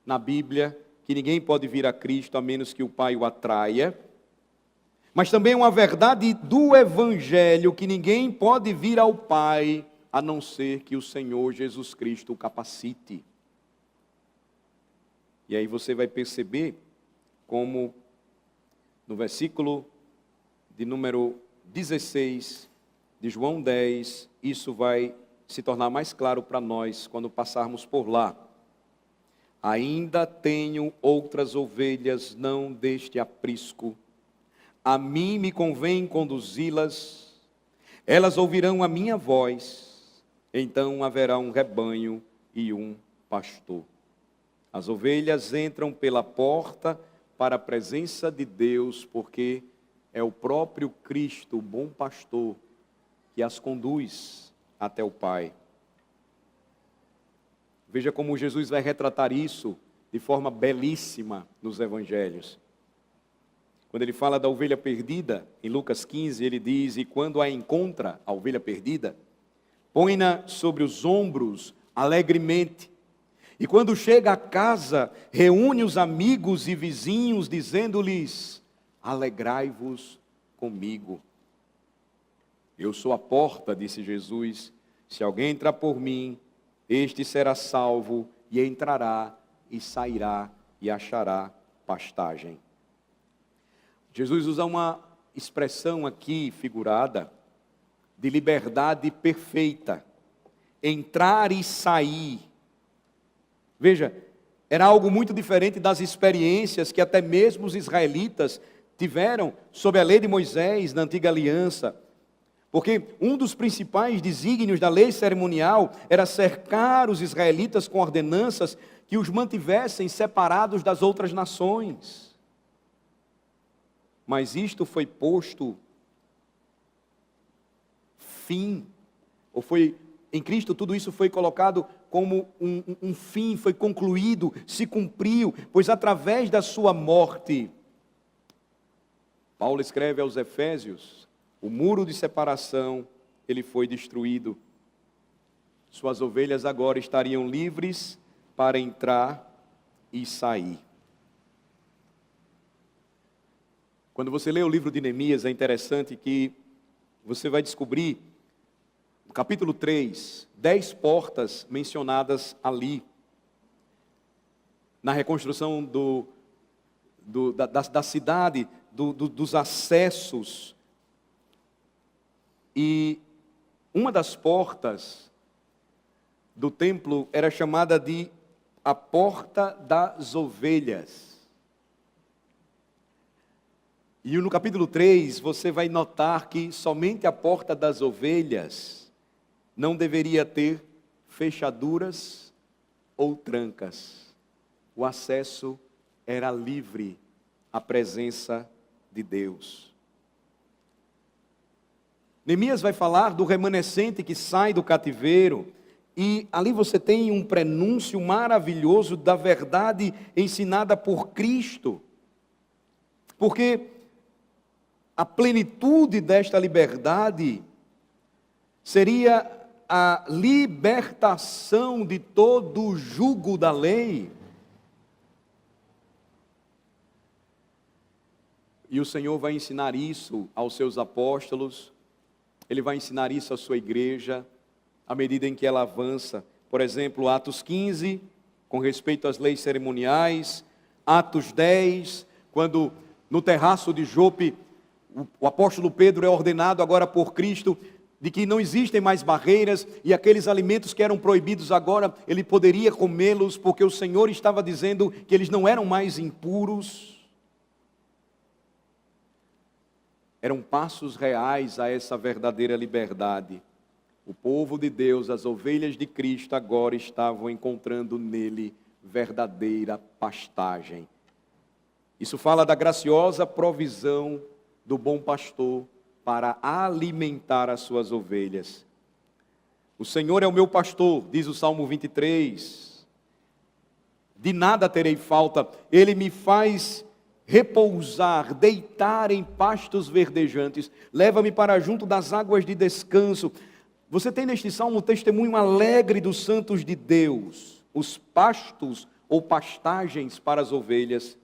na Bíblia, que ninguém pode vir a Cristo a menos que o Pai o atraia, mas também uma verdade do Evangelho, que ninguém pode vir ao Pai, a não ser que o Senhor Jesus Cristo o capacite. E aí você vai perceber como no versículo de número 16 de João 10, isso vai se tornar mais claro para nós quando passarmos por lá. Ainda tenho outras ovelhas, não deste aprisco. A mim me convém conduzi-las. Elas ouvirão a minha voz. Então haverá um rebanho e um pastor. As ovelhas entram pela porta para a presença de Deus, porque é o próprio Cristo, o bom pastor, que as conduz até o Pai. Veja como Jesus vai retratar isso de forma belíssima nos Evangelhos. Quando ele fala da ovelha perdida, em Lucas 15, ele diz, e quando a encontra, a ovelha perdida, põe-na sobre os ombros alegremente. E quando chega a casa, reúne os amigos e vizinhos, dizendo-lhes, alegrai-vos comigo. Eu sou a porta, disse Jesus, se alguém entrar por mim, este será salvo, e entrará, e sairá, e achará pastagem. Jesus usa uma expressão aqui, figurada, de liberdade perfeita. Entrar e sair. Veja, era algo muito diferente das experiências que até mesmo os israelitas tiveram sob a lei de Moisés na antiga aliança. Porque um dos principais desígnios da lei cerimonial era cercar os israelitas com ordenanças que os mantivessem separados das outras nações. Mas isto foi posto fim, ou foi em Cristo tudo isso foi colocado como um fim, foi concluído, se cumpriu, pois através da sua morte, Paulo escreve aos Efésios: o muro de separação, ele foi destruído. Suas ovelhas agora estariam livres para entrar e sair. Quando você lê o livro de Neemias, é interessante que você vai descobrir, no capítulo 3, 10 portas mencionadas ali, na reconstrução da cidade, dos acessos. E uma das portas do templo era chamada de a porta das ovelhas. E no capítulo 3, você vai notar que somente a porta das ovelhas não deveria ter fechaduras ou trancas. O acesso era livre à presença de Deus. Neemias vai falar do remanescente que sai do cativeiro, e ali você tem um prenúncio maravilhoso da verdade ensinada por Cristo. Porque a plenitude desta liberdade seria a libertação de todo o jugo da lei. E o Senhor vai ensinar isso aos seus apóstolos, Ele vai ensinar isso à sua igreja, à medida em que ela avança. Por exemplo, Atos 15, com respeito às leis cerimoniais. Atos 10, quando no terraço de Jope, o apóstolo Pedro é ordenado agora por Cristo, de que não existem mais barreiras, e aqueles alimentos que eram proibidos agora, ele poderia comê-los, porque o Senhor estava dizendo que eles não eram mais impuros. Eram passos reais a essa verdadeira liberdade. O povo de Deus, as ovelhas de Cristo, agora estavam encontrando nele verdadeira pastagem. Isso fala da graciosa provisão do bom pastor para alimentar as suas ovelhas. O Senhor é o meu pastor, diz o Salmo 23. De nada terei falta, Ele me faz repousar, deitar em pastos verdejantes, leva-me para junto das águas de descanso. Você tem neste salmo um testemunho alegre dos santos de Deus. Os pastos ou pastagens para as ovelhas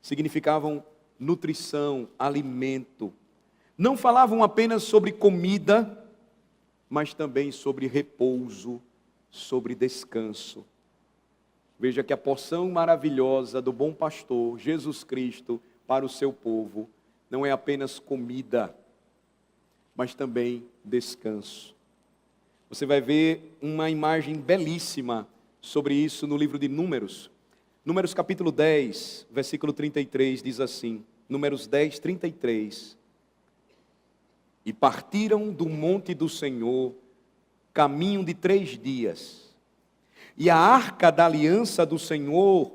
significavam nutrição, alimento. Não falavam apenas sobre comida, mas também sobre repouso, sobre descanso. Veja que a porção maravilhosa do bom pastor, Jesus Cristo, para o seu povo, não é apenas comida, mas também descanso. Você vai ver uma imagem belíssima sobre isso no livro de Números. Números capítulo 10, versículo 33, diz assim, Números 10, 33. E partiram do monte do Senhor, caminho de 3 dias. E a arca da aliança do Senhor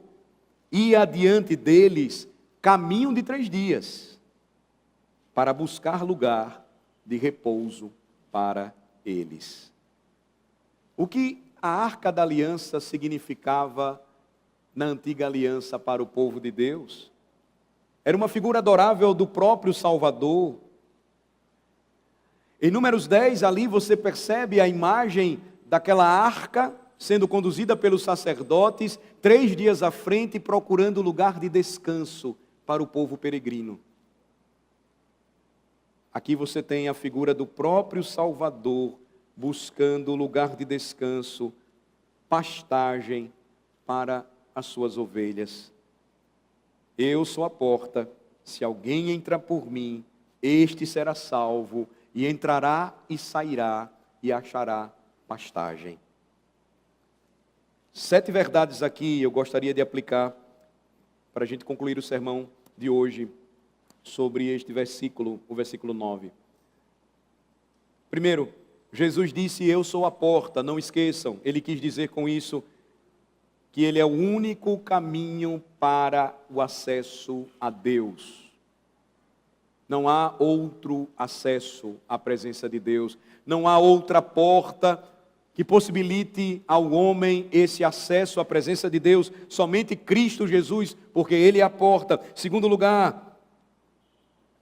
ia adiante deles, caminho de 3 dias, para buscar lugar de repouso para eles. O que a arca da aliança significava na antiga aliança para o povo de Deus? Era uma figura adorável do próprio Salvador. Em Números 10, ali você percebe a imagem daquela arca sendo conduzida pelos sacerdotes, 3 dias à frente, procurando lugar de descanso para o povo peregrino. Aqui você tem a figura do próprio Salvador, buscando lugar de descanso, pastagem para as suas ovelhas. Eu sou a porta, se alguém entrar por mim, este será salvo, e entrará e sairá, e achará pastagem. 7 verdades aqui eu gostaria de aplicar para a gente concluir o sermão de hoje sobre este versículo, o versículo 9. Primeiro, Jesus disse, eu sou a porta, não esqueçam. Ele quis dizer com isso que Ele é o único caminho para o acesso a Deus. Não há outro acesso à presença de Deus. Não há outra porta que possibilite ao homem esse acesso à presença de Deus, somente Cristo Jesus, porque Ele é a porta. Segundo lugar,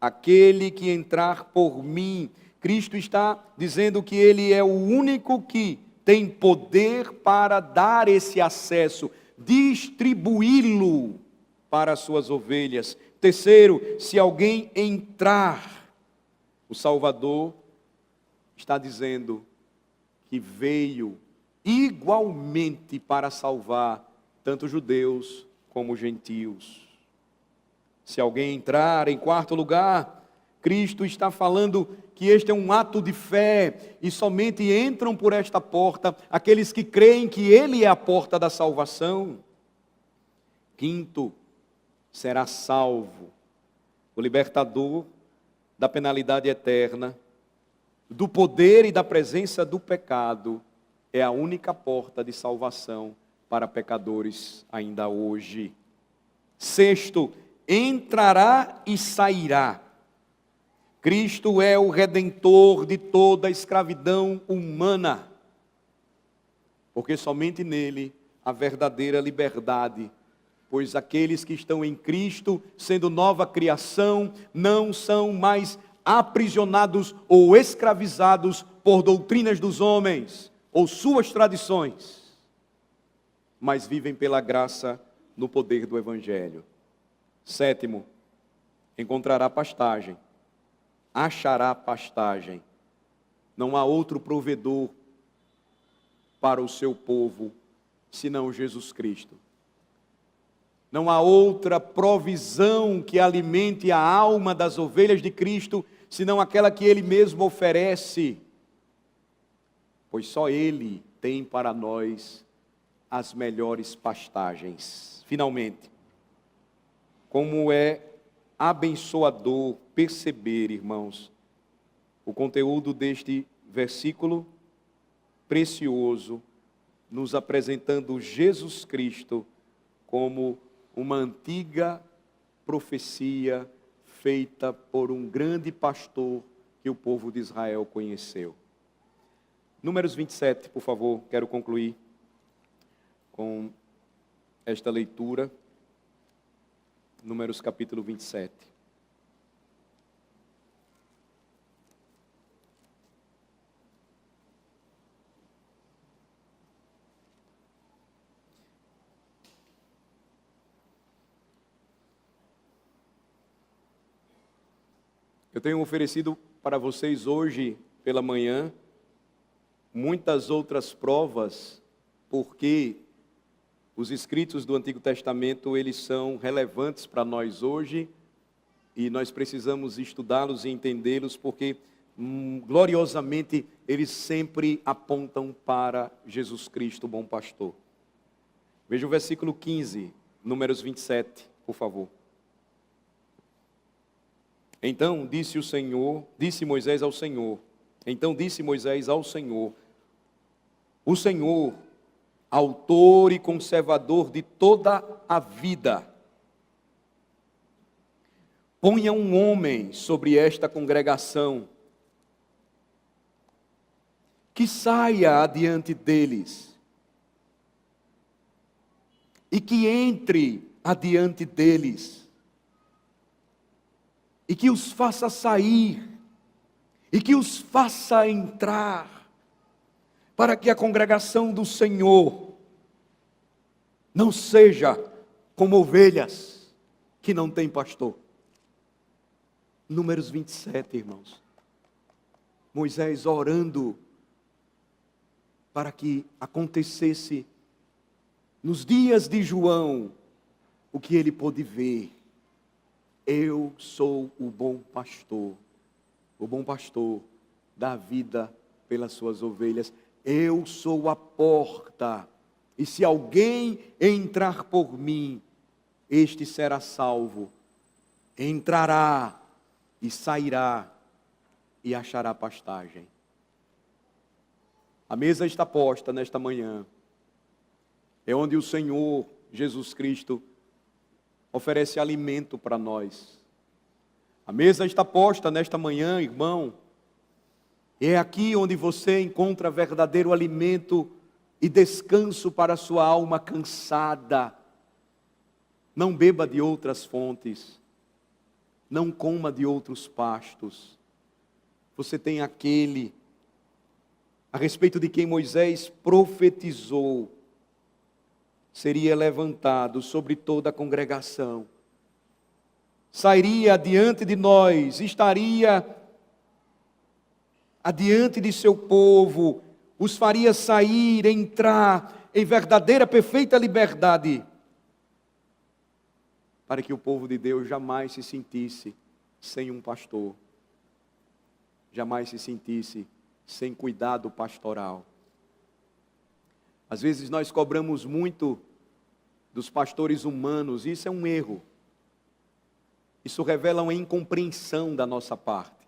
aquele que entrar por mim. Cristo está dizendo que Ele é o único que tem poder para dar esse acesso, distribuí-lo para as suas ovelhas. Terceiro, se alguém entrar, o Salvador está dizendo que veio igualmente para salvar tanto judeus como gentios. Se alguém entrar, em quarto lugar, Cristo está falando que este é um ato de fé e somente entram por esta porta aqueles que creem que Ele é a porta da salvação. Quinto, será salvo o libertador da penalidade eterna, do poder e da presença do pecado. É a única porta de salvação para pecadores ainda hoje. Sexto, entrará e sairá. Cristo é o redentor de toda a escravidão humana, porque somente nele há verdadeira liberdade, pois aqueles que estão em Cristo, sendo nova criação, não são mais aprisionados ou escravizados por doutrinas dos homens ou suas tradições, mas vivem pela graça no poder do Evangelho. Sétimo, encontrará pastagem, achará pastagem. Não há outro provedor para o seu povo senão Jesus Cristo. Não há outra provisão que alimente a alma das ovelhas de Cristo senão aquela que Ele mesmo oferece, pois só Ele tem para nós as melhores pastagens. Finalmente, como é abençoador perceber, irmãos, o conteúdo deste versículo precioso, nos apresentando Jesus Cristo como uma antiga profecia feita por um grande pastor que o povo de Israel conheceu. Números 27, por favor, quero concluir com esta leitura. Números capítulo 27. Eu tenho oferecido para vocês hoje pela manhã muitas outras provas porque os escritos do Antigo Testamento, eles são relevantes para nós hoje e nós precisamos estudá-los e entendê-los porque gloriosamente eles sempre apontam para Jesus Cristo, o bom pastor. Veja o versículo 15, Números 27, por favor. Então disse Moisés ao Senhor, o Senhor, autor e conservador de toda a vida, ponha um homem sobre esta congregação, que saia adiante deles, e que entre adiante deles, e que os faça sair, e que os faça entrar, para que a congregação do Senhor não seja como ovelhas que não têm pastor. Números 27, irmãos. Moisés orando para que acontecesse nos dias de João o que ele pôde ver. Eu sou o bom pastor dá vida pelas suas ovelhas. Eu sou a porta, e se alguém entrar por mim, este será salvo. Entrará e sairá e achará pastagem. A mesa está posta nesta manhã. É onde o Senhor Jesus Cristo oferece alimento para nós. A mesa está posta nesta manhã, irmão. É aqui onde você encontra verdadeiro alimento e descanso para a sua alma cansada. Não beba de outras fontes. não coma de outros pastos. Você tem aquele a respeito de quem Moisés profetizou, seria levantado sobre toda a congregação. Sairia adiante de nós, estaria adiante de seu povo, os faria sair, entrar em verdadeira, perfeita liberdade, para que o povo de Deus jamais se sentisse sem um pastor, jamais se sentisse sem cuidado pastoral. Às vezes nós cobramos muito dos pastores humanos, e isso é um erro. Isso revela uma incompreensão da nossa parte.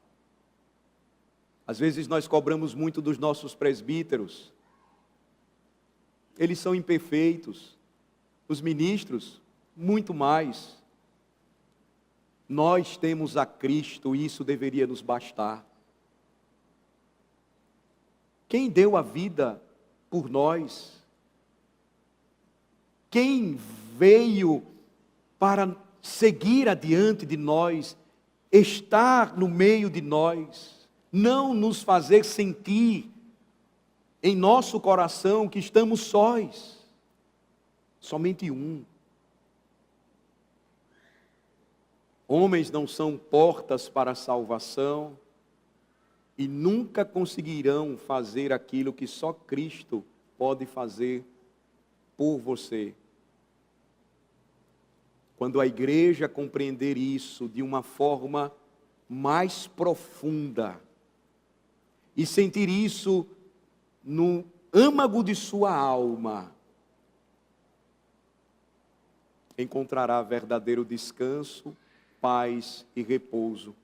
Às vezes nós cobramos muito dos nossos presbíteros. Eles são imperfeitos. Os ministros, muito mais. Nós temos a Cristo e isso deveria nos bastar. Quem deu a vida por nós? Quem veio para seguir adiante de nós, estar no meio de nós, não nos fazer sentir em nosso coração que estamos sós? Somente um. Homens não são portas para a salvação e nunca conseguirão fazer aquilo que só Cristo pode fazer por você. Quando a igreja compreender isso de uma forma mais profunda e sentir isso no âmago de sua alma, encontrará verdadeiro descanso, paz e repouso.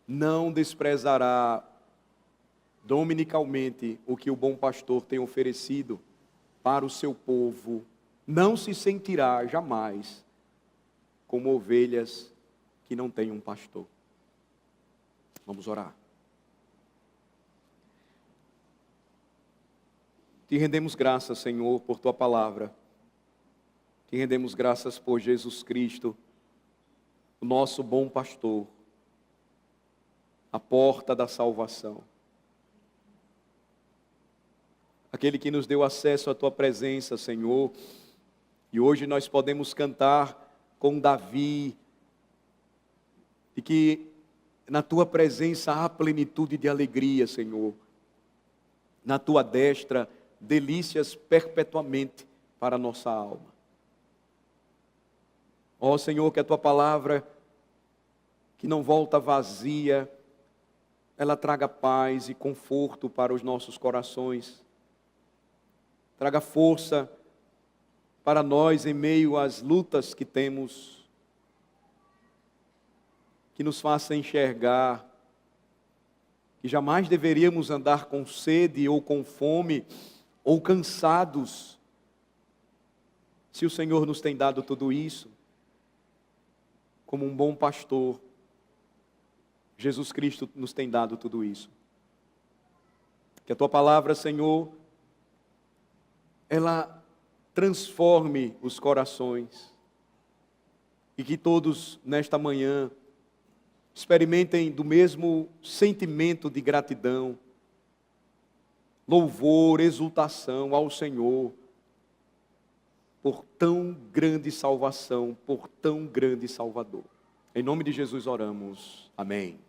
Não desprezará dominicalmente o que o bom pastor tem oferecido para o seu povo. Não se sentirá jamais como ovelhas que não têm um pastor. Vamos orar. Te rendemos graças, Senhor, por Tua palavra. Te rendemos graças por Jesus Cristo, o nosso bom pastor, a porta da salvação. Aquele que nos deu acesso à Tua presença, Senhor. E hoje nós podemos cantar com Davi, de que na Tua presença há plenitude de alegria, Senhor. Na Tua destra, delícias perpetuamente para a nossa alma. Ó Senhor, que a Tua palavra, que não volta vazia, ela traga paz e conforto para os nossos corações. Traga força para nós em meio às lutas que temos. Que nos faça enxergar que jamais deveríamos andar com sede ou com fome ou cansados, se o Senhor nos tem dado tudo isso. Como um bom pastor, Jesus Cristo nos tem dado tudo isso. Que a Tua palavra, Senhor, ela transforme os corações. E que todos, nesta manhã, experimentem do mesmo sentimento de gratidão, louvor, exultação ao Senhor, por tão grande salvação, por tão grande Salvador. Em nome de Jesus oramos. Amém.